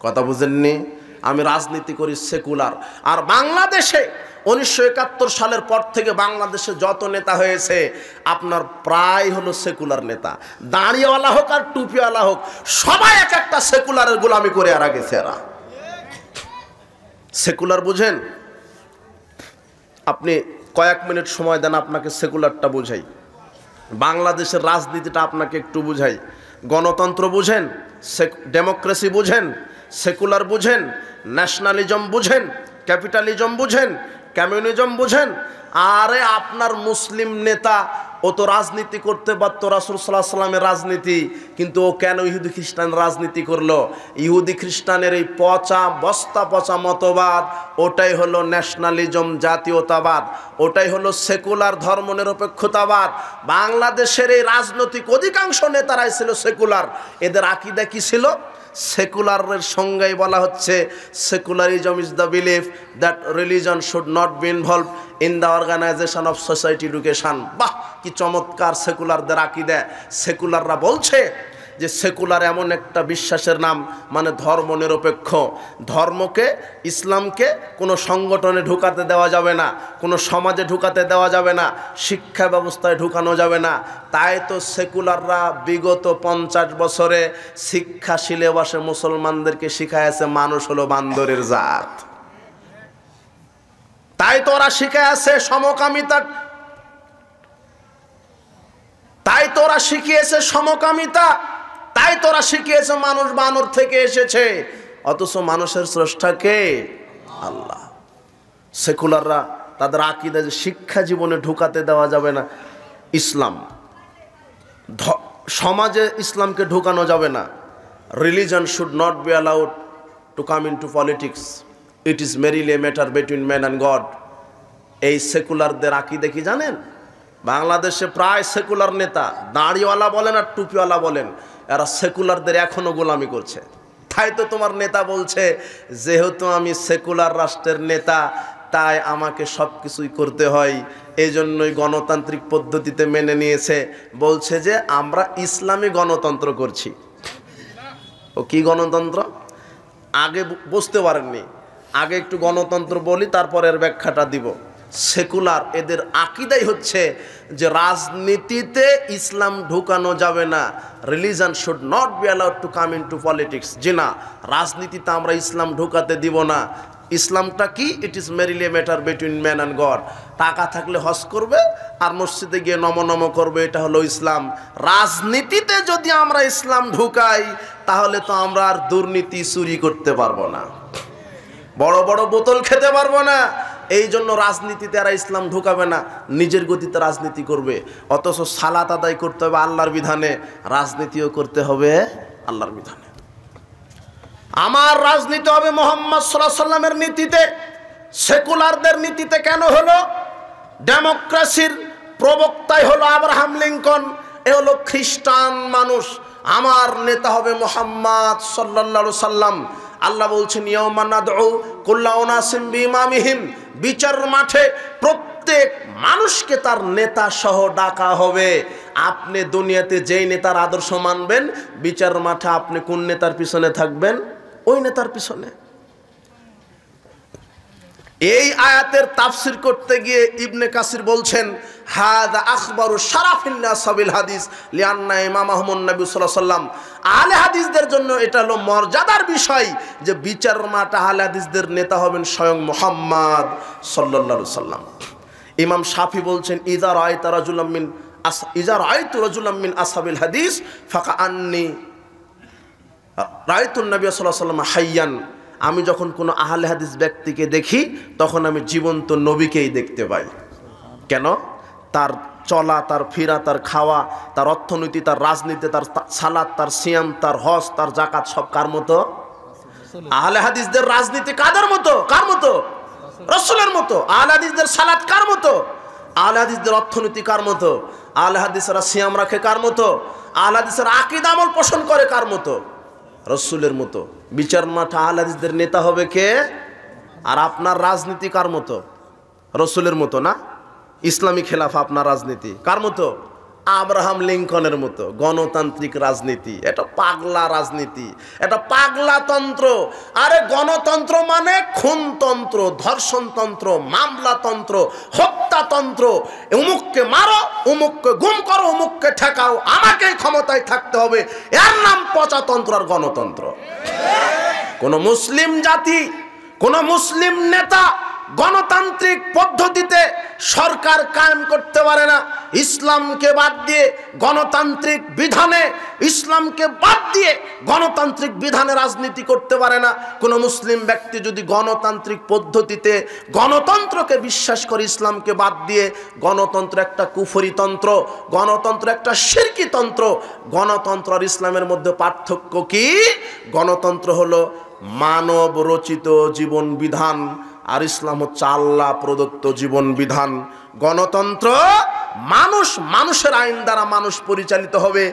কথা বুঝেননি? আমি রাজনীতি করি সেকুলার। আর বাংলাদেশে 1971 সালের পর থেকে বাংলাদেশে যত নেতা হয়েছে আপনার প্রায় হলো সেকুলার নেতা। দাঁড়িয়েওয়ালা হোক আর টুপিওয়ালা হোক, সবাই এক একটা সেকুলারের গোলামি করে আর গেছে। এরা সেকুলার বুঝেন? আপনি কয়েক মিনিট সময় দেন, আপনাকে সেকুলারটা বুঝাই, বাংলাদেশের রাজনীতিটা আপনাকে একটু বুঝাই। গণতন্ত্র বুঝেন, ডেমোক্রেসি বুঝেন, সেকুলার বুঝেন, ন্যাশনালিজম বুঝেন, ক্যাপিটালিজম বুঝেন, কমিউনিজম বুঝেন। আরে আপনার মুসলিম নেতা ও তো রাজনীতি করতে পারত, রাসূল সাল্লাল্লাহু আলাইহি সাল্লামের রাজনীতি, কিন্তু ও কেন ইহুদি খ্রিস্টান রাজনীতি করলো? ইহুদি খ্রিস্টানের এই পচা বস্তা পচা মতবাদ, ওটাই হলো ন্যাশনালিজম, জাতীয়তাবাদ, ওটাই হলো সেকুলার ধর্মনিরপেক্ষতাবাদ। বাংলাদেশের এই রাজনৈতিক অধিকাংশ নেতারাই ছিল সেকুলার। এদের আকীদা কি ছিল? সেকুলারের সংজ্ঞায় বলা হচ্ছে secularism is the belief that religion should not be involve in the organisation of society education. বাহ, কি চমৎকার সেকুলারদের আকীদা! সেকুলাররা বলছে যে সেকুলার এমন একটা বিশ্বাসের নাম, মানে ধর্ম নিরপেক্ষ। ধর্মকে, ইসলামকে কোনো সংগঠনে ঢুকাতে দেওয়া যাবে না, কোনো সমাজে ঢুকাতে দেওয়া যাবে না, শিক্ষা ব্যবস্থায় ঢুকানো যাবে না। তাই তো সেকুলাররা বিগত 50 বছরে শিক্ষা সিলেবাসে মুসলমানদেরকে শিখাইছে মানুষ হলো বান্দরের জাত। তাই তো ওরা শিখাইছে সমকামিতা, তাই তো ওরা শিখিয়েছে সমকামিতা, তাই তো ওরা শিখিয়েছে মানুষ বানর থেকে এসেছে। অথচ মানুষের স্রষ্টা কে? আল্লাহ। সেকুলাররা তাদের আকীদা যে শিক্ষা জীবনে ঢুকাতে দেওয়া যাবে না ইসলাম, সমাজে ইসলামকে ঢুকানো যাবে না, religion should not be allowed to come in to politics, it is merely a matter between man and God. এই সেকুলারদের আকীদা কি জানেন? বাংলাদেশে প্রায় সেকুলার নেতা, দাড়িওয়ালা বলেন আর টুপিওয়ালা বলেন, এরা সেকুলারদের এখনো গোলামি করছে। তাই তো তোমার নেতা বলছে যেহেতু আমি সেকুলার রাষ্ট্রের নেতা, তাই আমাকে সব কিছুই করতে হয়, এই জন্যই গণতান্ত্রিক পদ্ধতিতে মেনে নিয়েছে। বলছে যে আমরা ইসলামী গণতন্ত্র করছি। ও কি গণতন্ত্র? আগে বুঝতে পারেননি, আগে একটু গণতন্ত্র বলি, তারপর এর ব্যাখ্যাটা দিব। সেকুলার এদের আকীদাই হচ্ছে যে রাজনীতিতে ইসলাম ঢুকানো যাবে না, religion should not be allowed to come into politics. জি না, রাজনীতিতে আমরা ইসলাম ঢুকাতে দিব না। ইসলামটা কি? It is merely a matter between man and God. টাকা থাকলে হজ করবে আর মসজিদে গিয়ে নম করবে, এটা হলো ইসলাম। রাজনীতিতে যদি আমরা ইসলাম ঢুকাই তাহলে তো আমরা আর দুর্নীতি চুরি করতে পারবো না, বড় বড় বোতল খেতে পারবো না। এই জন্য রাজনীতিতে এরা ইসলাম ঢুকাবে না, নিজের গতিতে রাজনীতি করবে। অথচ সালাত আদায় করতে হবে আল্লাহর বিধানে, রাজনীতিও করতে হবে আল্লাহর বিধানে। আমার রাজনীতি হবে মুহাম্মদ সাল্লাল্লাহু আলাইহি সাল্লামের নীতিতে। সেকুলারদের নীতিতে কেন হলো? ডেমোক্রেসির প্রবক্তাই হলো আব্রাহাম লিঙ্কন, এ হলো খ্রিস্টান মানুষ। আমার নেতা হবে মুহাম্মদ সাল্লাল্লাহু আলাইহি সাল্লাম। আল্লাহ বলছেন ইয়াউমা নাদউ কুল্লা উনাসিম বিইমামিহিম, বিচার মাঠে প্রত্যেক মানুষকে তার নেতা সহ ডাকা হবে। আপনি দুনিয়াতে যেই নেতার আদর্শ মানবেন, বিচার মাঠে আপনি কোন নেতার পিছনে থাকবেন? ওই নেতার পিছনে। এই আয়াতের তাফসির করতে গিয়ে ইবনে কাসির বলছেন হাদা আখবারু শারাফিন নাসাবিল হাদিস লিআন্না ইমামাহুমুন নবী সাল্লাল্লাহু আলাইহি ওয়াসাল্লাম। আহলে হাদিসদের জন্য এটা হলো মর্যাদার বিষয় যে বিচার মাঠে আহলে হাদিসদের নেতা হবেন স্বয়ং মুহাম্মদ সাল্লাল্লাহু আলাইহি ওয়াসাল্লাম। ইমাম শাফি বলছেন ইযা রাআইতা রাজুলাম মিন আসহাবিল হাদিস ফাকাআন্নী রাআইতুন নবী সাল্লাল্লাহু আলাইহি ওয়াসাল্লাম হাইয়ান। আমি যখন কোনো আহলে হাদিস ব্যক্তিকে দেখি তখন আমি জীবন্ত নবীকেই দেখতে পাই। কেন? তার চলা, তার ফিরা, তার খাওয়া, তার অর্থনীতি, তার রাজনীতি, তার সালাত, তার সিয়াম, তার হজ, তার যাকাত সব কার মতো? আহলে হাদিসদের রাজনীতি কাদের মতো? কার মতো? রাসূলের মতো। আহলে হাদিসদের সালাত কার মতো? আহলে হাদিসদের অর্থনীতি কার মতো? আহলে হাদিসরা সিয়াম রাখে কার মতো? আহলে হাদিসের আকীদা আমল পোষণ করে কার মতো? রাসূলের মতো। বিচার মাঠে আহলে হাদিসদের নেতা হবে কে? আর আপনার রাজনীতি কার মতো? রাসূলের মতো না? ইসলামী খেলাফা আপনার রাজনীতি কার মতো? আব্রাহাম লিঙ্কনের মতো। গণতান্ত্রিক রাজনীতি, এটা পাগলা রাজনীতি, এটা পাগলাতন্ত্র। আরে গণতন্ত্র মানে খুনতন্ত্র, ধর্ষণতন্ত্র, মামলাতন্ত্র, হত্যাতন্ত্র। অমুককে মারো, অমুককে গুম করো, অমুককে ঠেকাও, আমাকেই ক্ষমতায় থাকতে হবে, এর নাম পচাতন্ত্র আর গণতন্ত্র। কোন মুসলিম জাতি, কোন মুসলিম নেতা গণতান্ত্রিক পদ্ধতিতে সরকার কায়েম করতে পারে না। ইসলামকে বাদ দিয়ে গণতান্ত্রিক বিধানে, ইসলামকে বাদ দিয়ে গণতান্ত্রিক বিধানে রাজনীতি করতে পারে না। কোনো মুসলিম ব্যক্তি যদি গণতান্ত্রিক পদ্ধতিতে গণতন্ত্রকে বিশ্বাস করে, ইসলামকে বাদ দিয়ে, গণতন্ত্র একটা কুফরি তন্ত্র, গণতন্ত্র একটা শিরকি তন্ত্র। গণতন্ত্র আর ইসলামের মধ্যে পার্থক্য কি? গণতন্ত্র হলো মানব রচিত জীবন বিধান, আর ইসলাম হচ্ছে আল্লাহ প্রদত্ত জীবন বিধান। গণতন্ত্র মানুষের আইন দ্বারা মানুষ পরিচালিত হবে,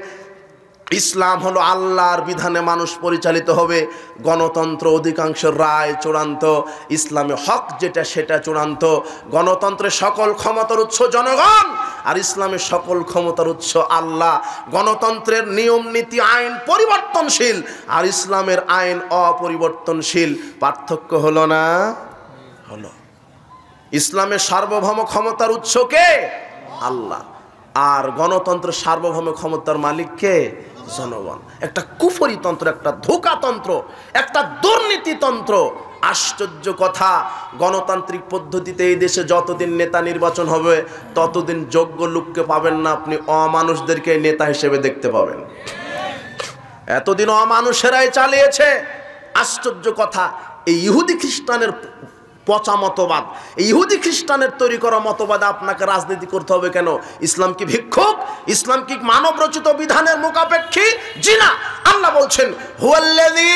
ইসলাম হলো আল্লাহর বিধানে মানুষ পরিচালিত হবে। গণতন্ত্র অধিকাংশের রায় চূড়ান্ত, ইসলামে হক যেটা সেটা চূড়ান্ত। গণতন্ত্রের সকল ক্ষমতার উৎস জনগণ, আর ইসলামের সকল ক্ষমতার উৎস আল্লাহ। গণতন্ত্রের নিয়ম নীতি আইন পরিবর্তনশীল, আর ইসলামের আইন অপরিবর্তনশীল। পার্থক্য হলো না? হলো। ইসলামের সার্বভৌম ক্ষমতার উৎস কে? আল্লাহ। আর গণতন্ত্রের সার্বভৌম ক্ষমতার মালিক কে? জনগণ। একটা কুফরি তন্ত্র, একটা ধোঁকাতন্ত্র, একটা দুর্নীতিতন্ত্র। আশ্চর্য কথা, গণতান্ত্রিক পদ্ধতিতে এই দেশে যতদিন নেতা নির্বাচন হবে ততদিন যোগ্য লোককে পাবেন না, আপনি অমানুষদেরকে নেতা হিসেবে দেখতে পাবেন। এতদিন অমানুষেরাই চালিয়েছে। আশ্চর্য কথা, এই ইহুদি খ্রিস্টানের পচা মতবাদ, এই ইহুদি খ্রিস্টানের তৈরি করা মতবাদে আপনাকে রাজনীতি করতে হবে কেন? ইসলাম কি ভিক্ষুক? ইসলাম কি মানব রচিত বিধানের মুখাপেক্ষী? জি না। আল্লাহ বলছেন, হুয়াল্লাযী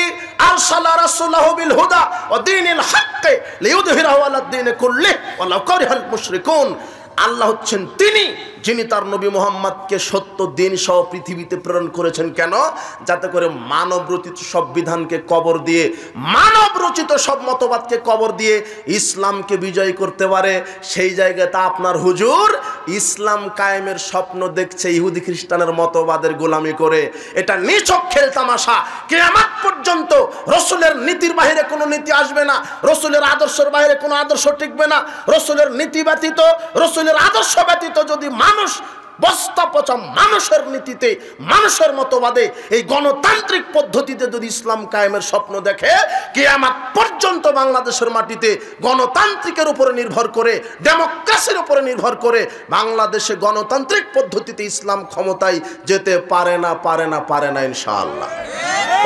আরসালা রাসূলাহু বিল হুদা ওয়া দীনিল হাক্কি লিইয়ুযহিরাহু আলাদ দীনি কুল্লিহি ওয়ালাউ কারিহাল মুশরিকুন। আল্লাহ হচ্ছেন তিনি যিনি তার নবী মুহাম্মদকে সত্য দিন সহ পৃথিবীতে প্রেরণ করেছেন। কেন? যাতে করে মানব রচিত সব বিধানকে কবর দিয়ে, মানব রচিত সব মতবাদকে কবর দিয়ে ইসলামকে বিজয় করতে পারে। সেই জায়গাতে আপনার হুজুর ইসলাম কায়েমের স্বপ্ন দেখছে ইহুদি খ্রিস্টানের মতবাদের গোলামি করে। এটা নিছক খেল তামাশা। কিয়ামত পর্যন্ত রসুলের নীতির বাইরে কোনো নীতি আসবে না, রসুলের আদর্শের বাইরে কোনো আদর্শ টিকবে না। রসুলের নীতি ব্যতীত, রসুলের আদর্শ ব্যতীত যদি মানুষ বস্তা পচা মানুষের নীতিতে, মানুষের মতবাদে, এই গণতান্ত্রিক পদ্ধতিতে যদি ইসলাম কায়েমের স্বপ্ন দেখে, কিয়ামত পর্যন্ত বাংলাদেশের মাটিতে গণতান্ত্রিকের উপরে নির্ভর করে, ডেমোক্রেসির উপরে নির্ভর করে বাংলাদেশে গণতান্ত্রিক পদ্ধতিতে ইসলাম ক্ষমতায় যেতে পারে না, পারে না, পারে না, ইনশাআল্লাহ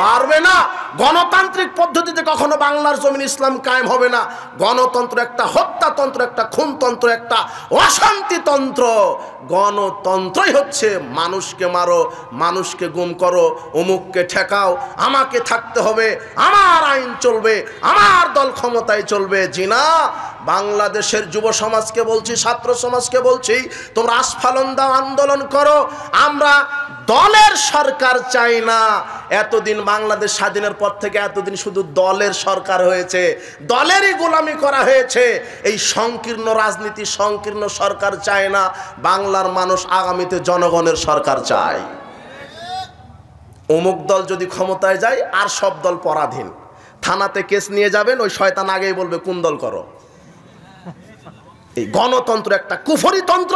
পারবে না। গণতান্ত্রিক পদ্ধতিতে কখনো বাংলার জমিন ইসলাম কায়েম হবে না। গণতন্ত্র একটা হত্যাতন্ত্র, একটা খুনতন্ত্র, একটা অশান্তিতন্ত্র। গণতন্ত্রই হচ্ছে মানুষকে মারো, মানুষকে গুম করো, অমুককে ঠেকাও, আমাকে থাকতে হবে, আমার আইন চলবে, আমার দল ক্ষমতায় চলবে। জি না। বাংলাদেশের যুব সমাজকে বলছি, ছাত্র সমাজকে বলছি, তোমরা আস্ফালন দাও, আন্দোলন করো। আমরা দলের সরকার চাই না। এতদিন বাংলাদেশ স্বাধীনের পর থেকে এতদিন শুধু দলের সরকার হয়েছে, দলেরই গোলামি করা হয়েছে। এই সংকীর্ণ রাজনীতি, সংকীর্ণ সরকার চায় না। বাংলার মানুষ আগামীতে জনগণের সরকার চায়। অমুক দল যদি ক্ষমতায় যায় আর সব দল পরাধীন, থানাতে কেস নিয়ে যাবেন, ওই শয়তান আগেই বলবে কোন দল করো। এই গণতন্ত্র একটা কুফরি তন্ত্র।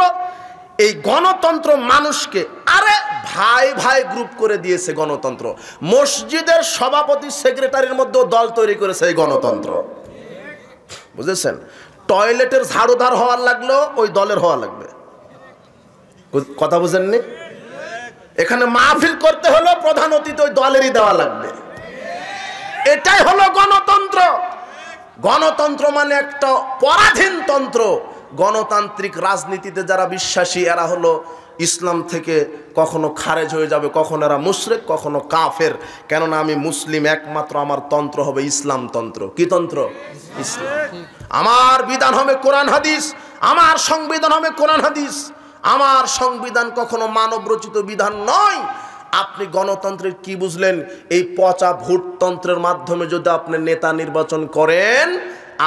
এই গণতন্ত্র মানুষকে আরে ভাই ভাই গ্রুপ করে দিয়েছে। গণতন্ত্র মসজিদের সভাপতি সেক্রেটারির মধ্যে দল তৈরি করেছে এই গণতন্ত্র, বুঝেছেন? টয়লেটের ঝাড়ুদার হওয়ার লাগলো ওই দলের হওয়া লাগবে। কথা বুঝেননি? এখানে মাহফিল করতে হলো প্রধান অতিথি ওই দলেরই দেওয়া লাগবে। এটাই হলো গণতন্ত্র। গণতন্ত্র মানে একটা পরাধীন তন্ত্র। গণতান্ত্রিক রাজনীতিতে যারা বিশ্বাসী এরা হলো ইসলাম থেকে কখনো খারেজ হয়ে যাবে, কখনো এরা মুশরিক, কখনো কাফের। কেননা আমি মুসলিম, একমাত্র আমার তন্ত্র হবে ইসলাম তন্ত্র। কি তন্ত্র? ইসলাম। আমার বিধান হবে কোরআন হাদিস, আমার সংবিধান হবে কোরআন হাদিস। আমার সংবিধান কখনো মানব রচিত বিধান নয়। আপনি গণতন্ত্রের কি বুঝলেন? এই পচা ভোটতন্ত্রের মাধ্যমে যদি আপনি নেতা নির্বাচন করেন,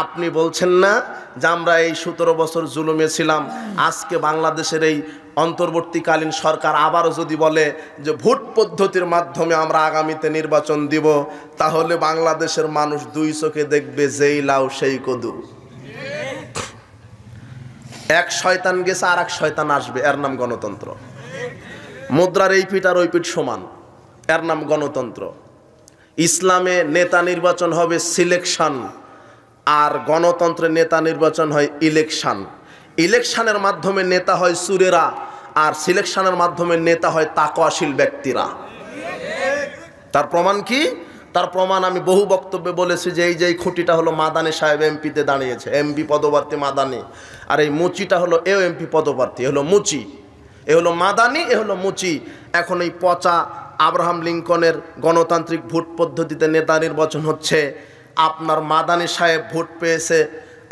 আপনি বলছেন না যে আমরা এই 17 বছর জুলুমে ছিলাম, আজকে বাংলাদেশের এই অন্তর্বর্তীকালীন সরকার আবারও যদি বলে যে ভোট পদ্ধতির মাধ্যমে আমরা আগামীতে নির্বাচন দিব, তাহলে বাংলাদেশের মানুষ দুই চোখে দেখবে যেই লাউ সেই কদু। এক শয়তান গেছে আর এক শয়তান আসবে, এর নাম গণতন্ত্র। মুদ্রার এই পিঠ আর ওই পিঠ সমান, এর নাম গণতন্ত্র। ইসলামে নেতা নির্বাচন হবে সিলেকশন, আর গণতন্ত্রের নেতা নির্বাচন হয় ইলেকশন। ইলেকশনের মাধ্যমে নেতা হয় সুরেরা, আর সিলেকশনের মাধ্যমে নেতা হয় তাকওয়াশীল ব্যক্তিরা। তার প্রমাণ কি? তার প্রমাণ আমি বহু বক্তব্যে বলেছি যে এই যে খুঁটিটা হলো মাদানী সাহেব এমপিতে দাঁড়িয়েছে, এমপি পদপ্রার্থী মাদানী, আর এই মুচিটা হলো এও এমপি পদপ্রার্থী, হলো মুচি। এ হলো মাদানী, এ হলো মুচি। এখন এই পচা আব্রাহাম লিঙ্কনের গণতান্ত্রিক ভোট পদ্ধতিতে নেতা নির্বাচন হচ্ছে। আপনার মাদানী সাহেব ভোট পেয়েছে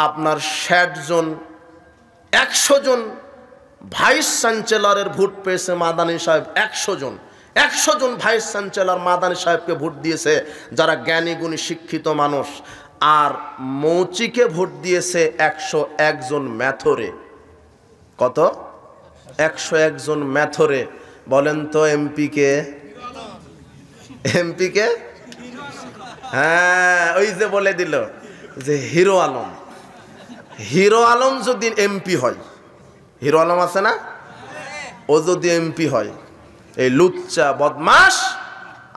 আপনার 60 জন, 100 জন ভাইস চ্যান্সেলরের ভোট পেয়েছে মাদানী সাহেব 100 জন। 100 জন ভাইস চ্যান্সেলর মাদানী সাহেবকে ভোট দিয়েছে যারা জ্ঞানী গুণী শিক্ষিত মানুষ। আর মৌচিকে ভোট দিয়েছে 101 জন ম্যাথরে। কত? 101 জন ম্যাথরে। বলেন তো এমপিকে? এমপিকে? হ্যাঁ, ওই যে বলে দিল যে হিরো আলম। হিরো আলম যদি এমপি হয়, হিরো আলম আছে না, ও যদি এমপি হয়, এই লুচ্চা বদমাস,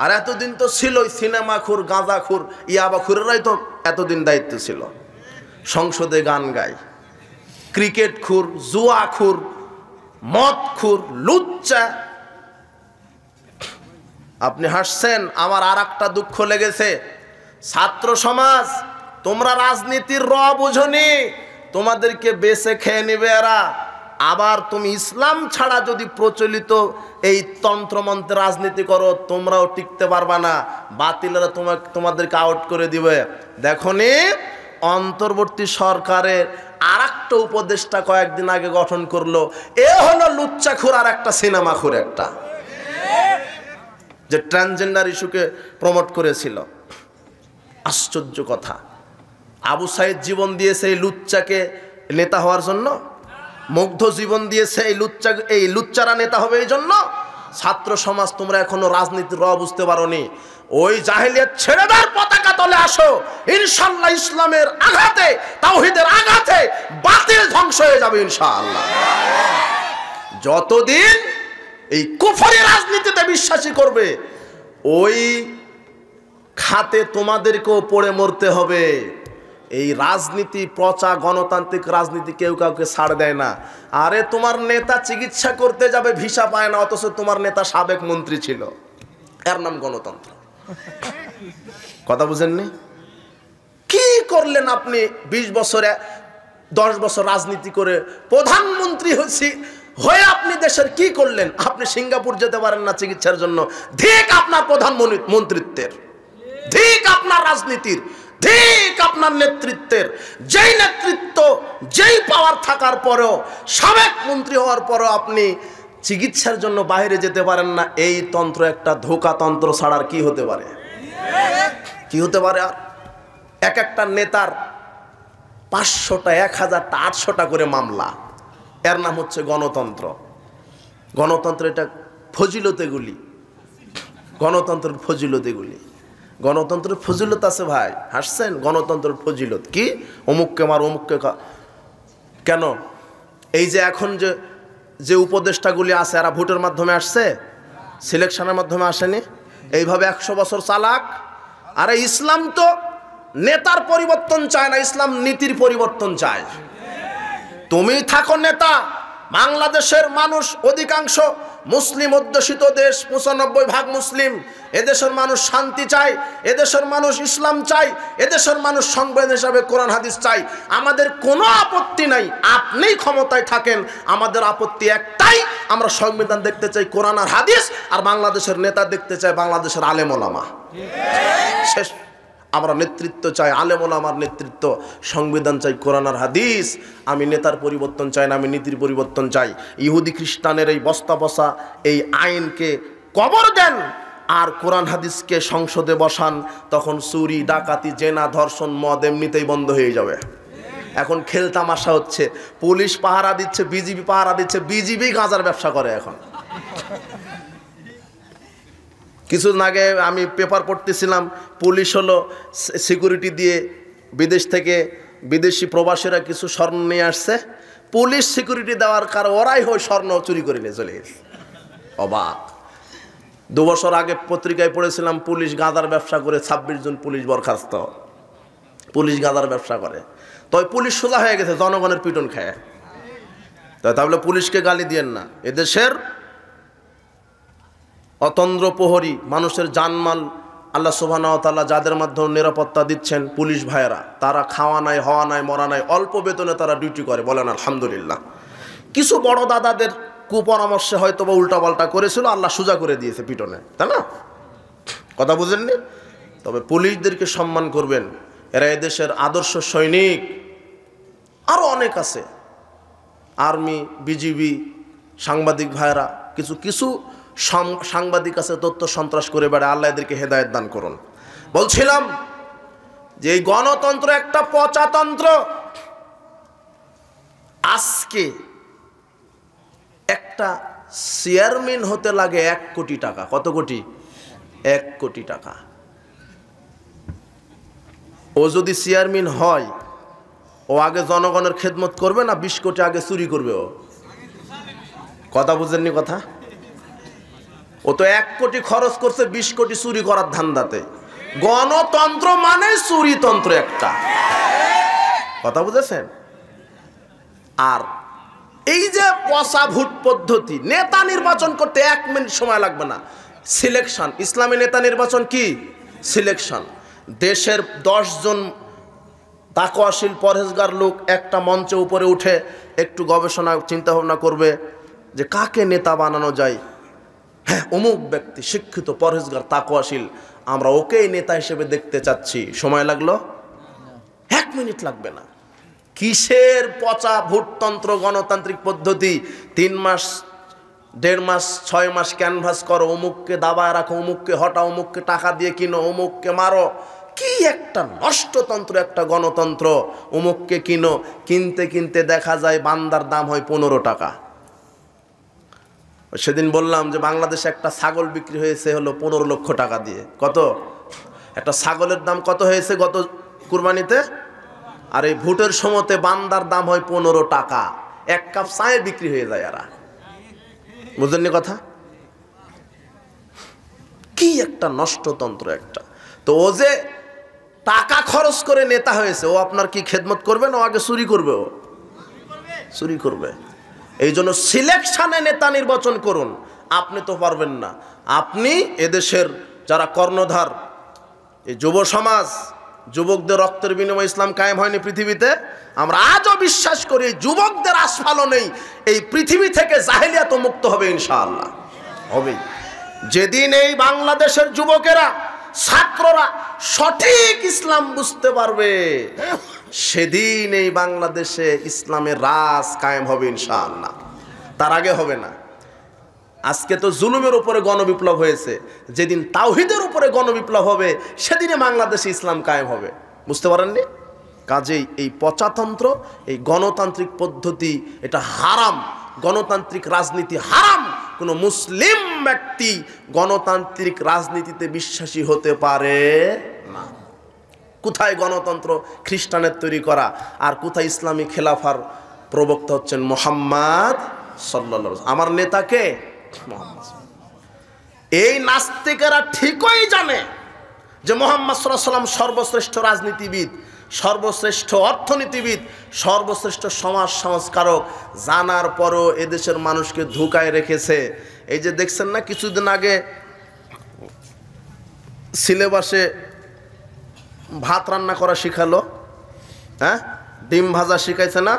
আর এতদিন তো ছিলই সিনেমাখুর, গাঁজাখুর, ইয়াবাখুরেরাই তো এতদিন দায়িত্ব ছিল। সংসদে গান গায়, ক্রিকেটখুর, জুয়াখুর, মদখুর, লুচ্চা। আপনি হাসছেন, আমার আর একটা দুঃখ লেগেছে। ছাত্র সমাজ, তোমরা রাজনীতির র বুঝনি, তোমাদেরকে বেছে খেয়ে নেবে এরা। আবার তুমি ইসলাম ছাড়া যদি প্রচলিত এই তন্ত্রমন্ত্রে রাজনীতি করো, তোমরাও টিকতে পারবা না, বাতিলরা তোমাদেরকে আউট করে দিবে। দেখনি অন্তর্বর্তী সরকারের আর একটা উপদেষ্টা কয়েকদিন আগে গঠন করলো, এ হলো লুচ্চাখুর আর একটা সিনেমাখুর, একটা যে ট্রান্সজেন্ডার ইস্যুকে প্রমোট করেছিল। আশ্চর্য কথা, আবু সাইদ জীবন দিয়েছে এই লুচ্চাকে নেতা হওয়ার জন্য, মুগ্ধ জীবন দিয়েছে এই লুচ্চারা নেতা হবে এই জন্য। ছাত্র সমাজ, তোমরা এখনো রাজনীতির র বুঝতে পারোনি। ওই জাহেলিয়াত ছেড়ে দাও, পতাকা তলে আসো, ইনশাআল্লাহ ইসলামের আঘাতে, তাওহীদের আঘাতে বাতিল ধ্বংস হয়ে যাবে ইনশাআল্লাহ। যতদিন এই কুফরি রাজনীতিতে বিশ্বাসী করবে, ওই খাতে তোমাদেরকেও পড়ে মরতে হবে। এই রাজনীতি, পচা গণতান্ত্রিক রাজনীতি কেউ কাউকে ছাড় দেয় না। আরে তোমার নেতা চিকিৎসা করতে যাবে, ভিসা পায় না, অথচ তোমার নেতা সাবেক মন্ত্রী ছিল, এর নাম গণতন্ত্র। কথা বুঝেননি? কি করলেন আপনি 20 বছরে, 10 বছর রাজনীতি করে প্রধানমন্ত্রী হয়ে আপনি দেশের কি করলেন? আপনি সিঙ্গাপুর যেতে পারেন না চিকিৎসার জন্য। ঠিক আপনার প্রধানমন্ত্রিত্বের, ঠিক আপনার রাজনীতির, ঠিক আপনার নেতৃত্বের। যেই নেতৃত্ব, যেই পাওয়ার থাকার পরেও, সাবেক মন্ত্রী হওয়ার পরেও আপনি চিকিৎসার জন্য বাইরে যেতে পারেন না, এই তন্ত্র একটা ধোঁকা তন্ত্র ছাড়ার কি হতে পারে? কি হতে পারে? আর এক একটা নেতার 500টা, 1000টা, 800টা করে মামলা, এর নাম হচ্ছে গণতন্ত্র। গণতন্ত্র এটা ফজিলতেগুলি, গণতন্ত্রের ফজিলতেগুলি। গণতন্ত্রের ফজিলত আছে ভাই, হাসছেন? গণতন্ত্রের ফজিলত কি? অমুককে মার, অমুককে কেন? এই যে এখন যে উপদেষ্টাগুলি আছে, এরা ভোটের মাধ্যমে আসছে, সিলেকশনের মাধ্যমে আসেনি। এইভাবে 100 বছর চালাক। আরে ইসলাম তো নেতার পরিবর্তন চায় না, ইসলাম নীতির পরিবর্তন চায়। তুমি থাকো নেতা, বাংলাদেশের মানুষ অধিকাংশ মুসলিম অধ্যুষিত দেশ, 95% মুসলিম। এদেশের মানুষ শান্তি চায়, এদেশের মানুষ ইসলাম চায়, এদেশের মানুষ সংবিধান হিসাবে কোরআন হাদিস চাই। আমাদের কোনো আপত্তি নাই, আপনিই ক্ষমতায় থাকেন। আমাদের আপত্তি একটাই, আমরা সংবিধান দেখতে চাই, কোরআন আর হাদিস, আর বাংলাদেশের নেতা দেখতে চাই বাংলাদেশের আলেম ওলামা। শেষ। আমরা নেতৃত্ব চাই, আলেম ওলামার নেতৃত্ব, সংবিধান চাই, কোরআন আর হাদিস। আমি নেতার পরিবর্তন চাই না, আমি নীতির পরিবর্তন চাই। ইহুদি খ্রিস্টানের এই বস্তা বসা এই আইনকে কবর দেন, আর কোরআন হাদিসকে সংসদে বসান, তখন চুরি, ডাকাতি, জেনা, ধর্ষণ, মদ এমনিতেই বন্ধ হয়ে যাবে। এখন খেলতামাশা হচ্ছে, পুলিশ পাহারা দিচ্ছে, বিজিবি পাহারা দিচ্ছে, বিজিবি গাঁজার ব্যবসা করে এখন। কিছুদিন আগে আমি পেপার পড়তেছিলাম, পুলিশ হলো সিকিউরিটি দিয়ে বিদেশ থেকে বিদেশি প্রবাসীরা কিছু স্বর্ণ নিয়ে আসছে, পুলিশ সিকিউরিটি দেওয়ার কারণে ওরাই হয় স্বর্ণ চুরি করে নিয়ে চলে গেছে। অবাক। 2 বছর আগে পত্রিকায় পড়েছিলাম, পুলিশ গাঁজার ব্যবসা করে 26 জন পুলিশ বরখাস্ত। পুলিশ গাঁজার ব্যবসা করে। তবে পুলিশ সোজা হয়ে গেছে জনগণের পিটন খায়। তাহলে পুলিশকে গালি দিয়েন না। এদেশের অতন্দ্র প্রহরী মানুষের জানমাল আল্লাহ সুবহানাহু ওয়া তাআলা যাদের মাধ্যমে নিরাপত্তা দিচ্ছেন পুলিশ ভাইয়েরা, তারা খাওয়া নাই, হওয়া নাই, মরা নাই, অল্প বেতনে তারা ডিউটি করে, বলেন আলহামদুলিল্লাহ। কিছু বড় দাদাদের কুপরামর্শে হয়তো বা উল্টাপাল্টা করেছিল, আল্লাহ সোজা করে দিয়েছে পিটনে, তাই না? কথা বুঝেননি? তবে পুলিশদেরকে সম্মান করবেন, এরা এদেশের আদর্শ সৈনিক। আরও অনেক আছে, আর্মি, বিজিবি, সাংবাদিক ভাইয়েরা, কিছু কিছু সাংবাদিক আছে তথ্য সন্ত্রাস করে বেড়ায়, আল্লাহ এদেরকে হেদায়েত দান করুন। বলছিলাম যে এই গণতন্ত্র একটা পচাতন্ত্র। আজকে একটা চেয়ারম্যান হতে লাগে 1 কোটি টাকা। কত কোটি? 1 কোটি টাকা। ও যদি চেয়ারম্যান হয়, ও আগে জনগণের খেদমত করবে না 20 কোটি আগে চুরি করবে? ও কথা বুঝেননি কথা? ও তো 1 কোটি খরচ করছে 20 কোটি চুরি করার ধান্দাতে। গণতন্ত্র মানে চুরিতন্ত্র একটা, কথা বুঝেছেন? আর এই যে পচা ভোট পদ্ধতি, নেতা নির্বাচন করতে 1 মিনিট সময় লাগবে না, সিলেকশন। ইসলামী নেতা নির্বাচন কি? সিলেকশন। দেশের 10 জন তাকওয়াশীল পরহেজগার লোক একটা মঞ্চে উপরে উঠে একটু গবেষণা চিন্তা ভাবনা করবে যে কাকে নেতা বানানো যায়। হ্যাঁ, অমুক ব্যক্তি শিক্ষিত, পরহেজগার, তাকওয়াশীল, আমরা ওকেই নেতা হিসেবে দেখতে চাচ্ছি। সময় লাগলো? 1 মিনিট লাগবে না। কিসের পচা ভোটতন্ত্র, গণতান্ত্রিক পদ্ধতি? 3 মাস, 1.5 মাস, 6 মাস ক্যানভাস করো, অমুককে দাবায় রাখো, অমুককে হটাও, অমুককে টাকা দিয়ে কিনো, অমুককে মারো। কি একটা নষ্টতন্ত্র, একটা গণতন্ত্র। অমুককে কিনো, কিনতে কিনতে দেখা যায় বান্দার দাম হয় 15 টাকা। সেদিন বললাম যে বাংলাদেশে একটা ছাগল বিক্রি হয়েছে হলো 15 লক্ষ টাকা দিয়ে। কত? একটা ছাগলের দাম কত হয়েছে গত কুরবানিতে? আর এই ভোটের সময়তে বান্দার দাম হয় 15 টাকা। 1 কাপ চায়ে বিক্রি হয়ে যায়। এরা বুঝলেননি কথা? কি একটা নষ্টতন্ত্র একটা। তো ও যে টাকা খরচ করে নেতা হয়েছে, ও আপনার কি খেদমত করবে না ও আগে চুরি করবে? ও চুরি করবে। এই জন্য সিলেকশনে নেতা নির্বাচন করুন। আপনি তো পারবেন না। আপনি এদেশের যারা কর্ণধার, এই যুব সমাজ, যুবকদের রক্তের বিনিময়ে ইসলাম কায়েম হয়নি পৃথিবীতে। আমরা আজও বিশ্বাস করি যুবকদের আস্ফালনেই এই পৃথিবী থেকে জাহেলিয়াত মুক্ত হবে, ইনশাআল্লাহ হবে। যেদিন এই বাংলাদেশের যুবকেরা, ছাত্ররা সঠিক ইসলাম বুঝতে পারবে, সেদিন এই বাংলাদেশে ইসলামের রাজ কায়েম হবে, ইনশাআল্লাহ। তার আগে হবে না। আজকে তো জুলুমের উপরে গণবিপ্লব হয়েছে, যেদিন তাওহীদের উপরে গণবিপ্লব হবে সেদিনে বাংলাদেশে ইসলাম কায়েম হবে। বুঝতে পারেননি? কাজেই এই পচাতন্ত্র, এই গণতান্ত্রিক পদ্ধতি, এটা হারাম। গণতান্ত্রিক রাজনীতি হারাম। কোনো মুসলিম ব্যক্তি গণতান্ত্রিক রাজনীতিতে বিশ্বাসী হতে পারে না। কোথায় গণতন্ত্র? খ্রিস্টানের তৈরি করা। আর কোথায় ইসলামী খেলাফার প্রবক্তা হচ্ছেন মুহাম্মদ সাল্লাল্লাহু আলাইহি ওয়াসাল্লাম। আমার নেতাকে মুহাম্মদ। এই নাস্তিকেরা ঠিকই জানে যে মুহাম্মদ সাল্লাল্লাহু আলাইহি ওয়াসাল্লাম সর্বশ্রেষ্ঠ রাজনীতিবিদ, সর্বশ্রেষ্ঠ অর্থনীতিবিদ, সর্বশ্রেষ্ঠ সমাজ সংস্কারক। জানার পরও এদেশের মানুষকে ধোঁকায় রেখেছে। এই যে দেখছেন না, কিছুদিন আগে সিলেবাসে ভাত রান্না করা শিখালো, হ্যাঁ, ডিম ভাজা শিখাইছে না?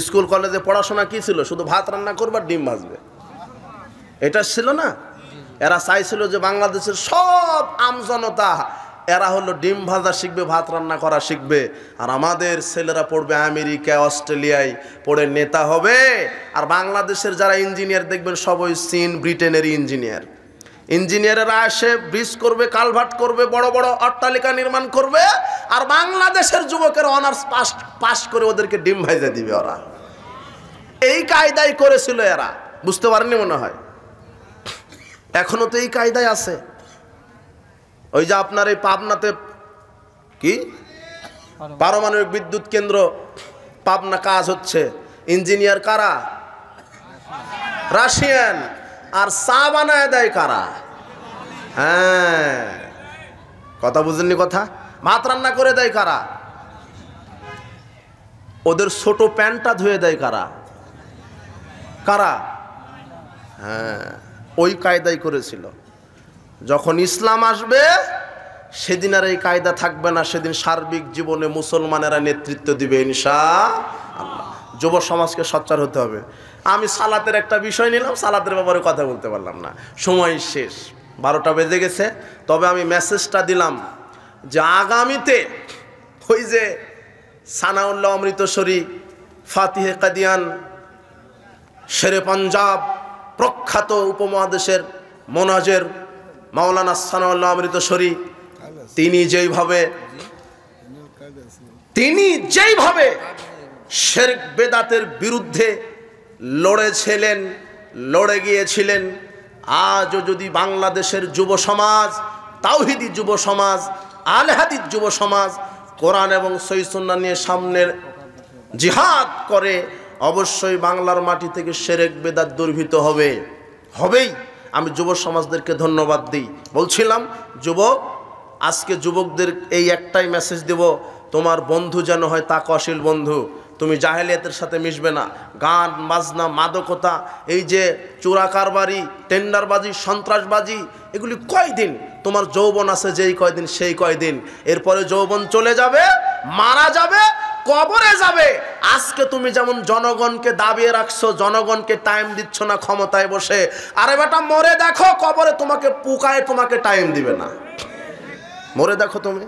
স্কুল কলেজে পড়াশোনা কি ছিল? শুধু ভাত রান্না করবে আর ডিম ভাজবে, এটা ছিল না? এরা চাইছিল যে বাংলাদেশের সব আমজনতা এরা হলো ডিম ভাজা শিখবে, ভাত রান্না করা শিখবে, আর আমাদের ছেলেরা পড়বে আমেরিকা, অস্ট্রেলিয়ায় পড়ে নেতা হবে। আর বাংলাদেশের যারা ইঞ্জিনিয়ার দেখবেন সবই চীন, ব্রিটেনের ইঞ্জিনিয়ার। ইঞ্জিনিয়ারেরা এসে ব্রিজ করবে, কালভার্ট করবে, বড় বড় অট্টালিকা নির্মাণ করবে, আর বাংলাদেশের যুবকেরা অনার্স পাস করে ওদেরকে ডিম ভাজা দিবে। ওরা এই কায়দাই করেছিল এরা। বুঝতে পারেননি মনে হয়? এখনো তো এই কায়দায় আছে। ওই যে আপনার এই পাবনাতে কি পারমাণবিক বিদ্যুৎ কেন্দ্র, পাবনা কাজ হচ্ছে, ইঞ্জিনিয়ার কারা? রাশিয়ান। আর চা বানায় দেয় কারা? হ্যাঁ, কথা বুঝেননি কথা? ভাত রান্না করে দেয় কারা? ওদের ছোট প্যান্টটা ধুয়ে দেয় কারা? কারা? হ্যাঁ, ওই কায়দাই করেছিল। যখন ইসলাম আসবে সেদিন আর এই কায়দা থাকবে না, সেদিন সার্বিক জীবনে মুসলমানেরা নেতৃত্ব দিবে ইনশাআল্লাহ। যুব সমাজকে সোচ্চার হতে হবে। আমি সালাতের একটা বিষয় নিলাম, সালাতের ব্যাপারে কথা বলতে পারলাম না, সময় শেষ, 12টা বেজে গেছে। তবে আমি মেসেজটা দিলাম যে আগামীতে ওই যে সানাউল্লাহ অমৃতসরী, ফাতিহে কাদিয়ান, শেরে পাঞ্জাব, প্রখ্যাত উপমহাদেশের মোনাজের মাওলানা সানাউল্লাহ অমৃতসরী, তিনি যেইভাবে শিরক বেদাতের বিরুদ্ধে লড়ে গিয়েছিলেন, আজও যদি বাংলাদেশের যুব সমাজ, তাওহীদি যুব সমাজ, আহলে হাদিস যুব সমাজ কোরআন এবং সহিহ সুন্নাহ নিয়ে সামনের জিহাদ করে, অবশ্যই বাংলার মাটি থেকে শিরক বেদাত দুর্ভীত হবেই। আমি যুব সমাজদেরকে ধন্যবাদ দিই। বলছিলাম যুবক, আজকে যুবকদের এই একটাই মেসেজ দেব, তোমার বন্ধু যেন হয় তাকওয়াশীল বন্ধু। তুমি জাহেলিয়াতের সাথে মিশবে না। গান বাজনা, মাদকতা, এই যে চোরা কারবারি, টেন্ডারবাজি, সন্ত্রাসবাজি, এগুলি কয়দিন? তোমার যৌবন আছে যেই কয়দিন, সেই কয়দিন। এরপরে যৌবন চলে যাবে, মারা যাবে, কবরে যাবে। আজকে তুমি যেমন জনগণকে দাবিয়ে রাখছো, জনগণকে টাইম দিচ্ছ না ক্ষমতায় বসে, আরে বেটা মরে দেখো, কবরে তোমাকে পুকায় তোমাকে টাইম দিবে না। মরে দেখো তুমি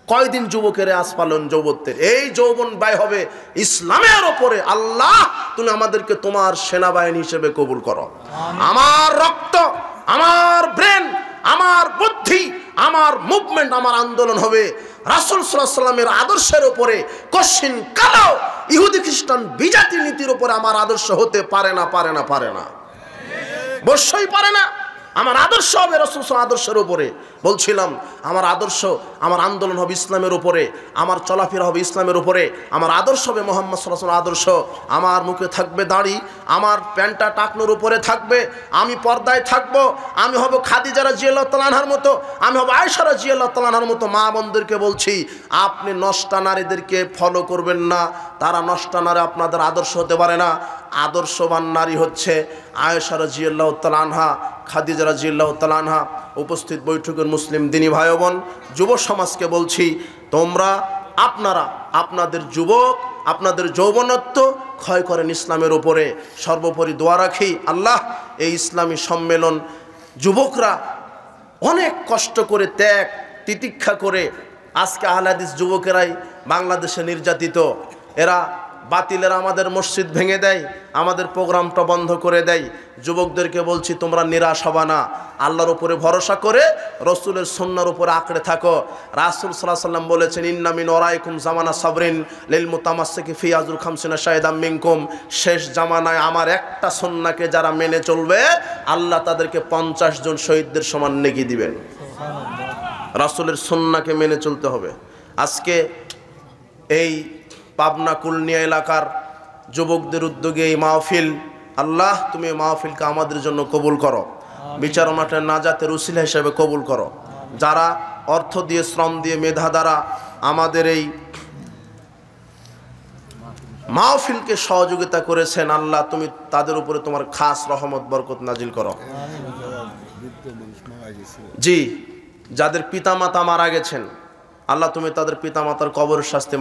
কয়দিন যুবকের আস পালন যৌবতের, এই যৌবন ব্যয় হবে ইসলামের ওপরে। আল্লাহ তুমি আমাদেরকে তোমার সেনাবাহিনী হিসেবে কবুল করো। আমার রক্ত, আমার ব্রেন, আমার বুদ্ধি, আমার মুভমেন্ট, আমার আন্দোলন হবে রাসূল সাল্লাল্লাহু আলাইহি ওয়াসাল্লামের আদর্শের উপরে। কশিন কালো ইহুদি খ্রিস্টান বিজাতি নীতির উপরে আমার আদর্শ হতে পারে না, অবশ্যই পারে না। আমার আদর্শ হবে রাসূল সাল্লাল্লাহু আলাইহি আদর্শের উপরে। বলছিলাম আমার আদর্শ, আমার আন্দোলন হবে ইসলামের উপরে, আমার চলাফেরা হবে ইসলামের উপরে, আমার আদর্শ হবে মুহাম্মদ সাল্লাল্লাহু আলাইহি আদর্শ। আমার মুখে থাকবে দাড়ি, আমার প্যান্টটা টাকনোর উপরে থাকবে, আমি পর্দায় থাকব, আমি হব খাদিজা রাদিয়াল্লাহু তাআলা আনহার মতো, আমি হব আয়েশা রাদিয়াল্লাহু তাআলা আনহার মতো। মা বোনদেরকে বলছি, আপনি নষ্টা নারীদেরকে ফলো করবেন না, তারা নষ্টা নারী আপনাদের আদর্শ হতে পারে না। আদর্শবান নারী হচ্ছে আয়েশা রাদিয়াল্লাহু তাআলা আনহা, খাদিজা রাদিয়াল্লাহু তাআলা আনহা। উপস্থিত বৈঠকের মুসলিম দিনী ভাই বোন, যুব সমাজকে বলছি, আপনারা আপনাদের যুবক, আপনাদের যৌবনত্ব ক্ষয় করেন ইসলামের উপরে। সর্বোপরি দোয়া রাখি, আল্লাহ এই ইসলামী সম্মেলন যুবকরা অনেক কষ্ট করে, ত্যাগ তিতিক্ষা করে, আজকে আহলে হাদিস যুবকেরাই বাংলাদেশে নির্যাতিত। এরা বাতিলেরা আমাদের মসজিদ ভেঙে দেয়, আমাদের প্রোগ্রামটা বন্ধ করে দেয়। যুবকদেরকে বলছি, তোমরা নিরাশ হবা না, আল্লাহর উপরে ভরসা করে রসুলের সুন্নাহর উপরে আঁকড়ে থাকো। রাসূল সাল্লাল্লাহু আলাইহি ওয়াসাল্লাম বলেছেন, ইন্না মিন ওয়ারাইকুম জামানা সাবরিন লিল মুতামাসসিকি ফি আজরু 50 শাহিদাম মিনকুম। শেষ জামানায় আমার একটা সুন্নাহকে যারা মেনে চলবে, আল্লাহ তাদেরকে 50 জন শহীদদের সমান নেকি দিবেন। রাসূলের সুন্নাহকে মেনে চলতে হবে। আজকে এই পাবনা কুলনিয়া এলাকার যুবকদের উদ্যোগে এই মাহফিল, আল্লাহ তুমি এই মাহফিলকে আমাদের জন্য কবুল করো, বিচার মাঠের নাজাতের উসিলা হিসেবে কবুল করো। যারা অর্থ দিয়ে, শ্রম দিয়ে, মেধা দ্বারা আমাদের এই মাহফিলকে সহযোগিতা করেছেন, আল্লাহ তুমি তাদের উপরে তোমার খাস রহমত বরকত নাজিল করো। জি, যাদের পিতামাতা মারা গেছেন, আল্লাহ তুমি তাদের পিতামাতার কবরের শাস্তি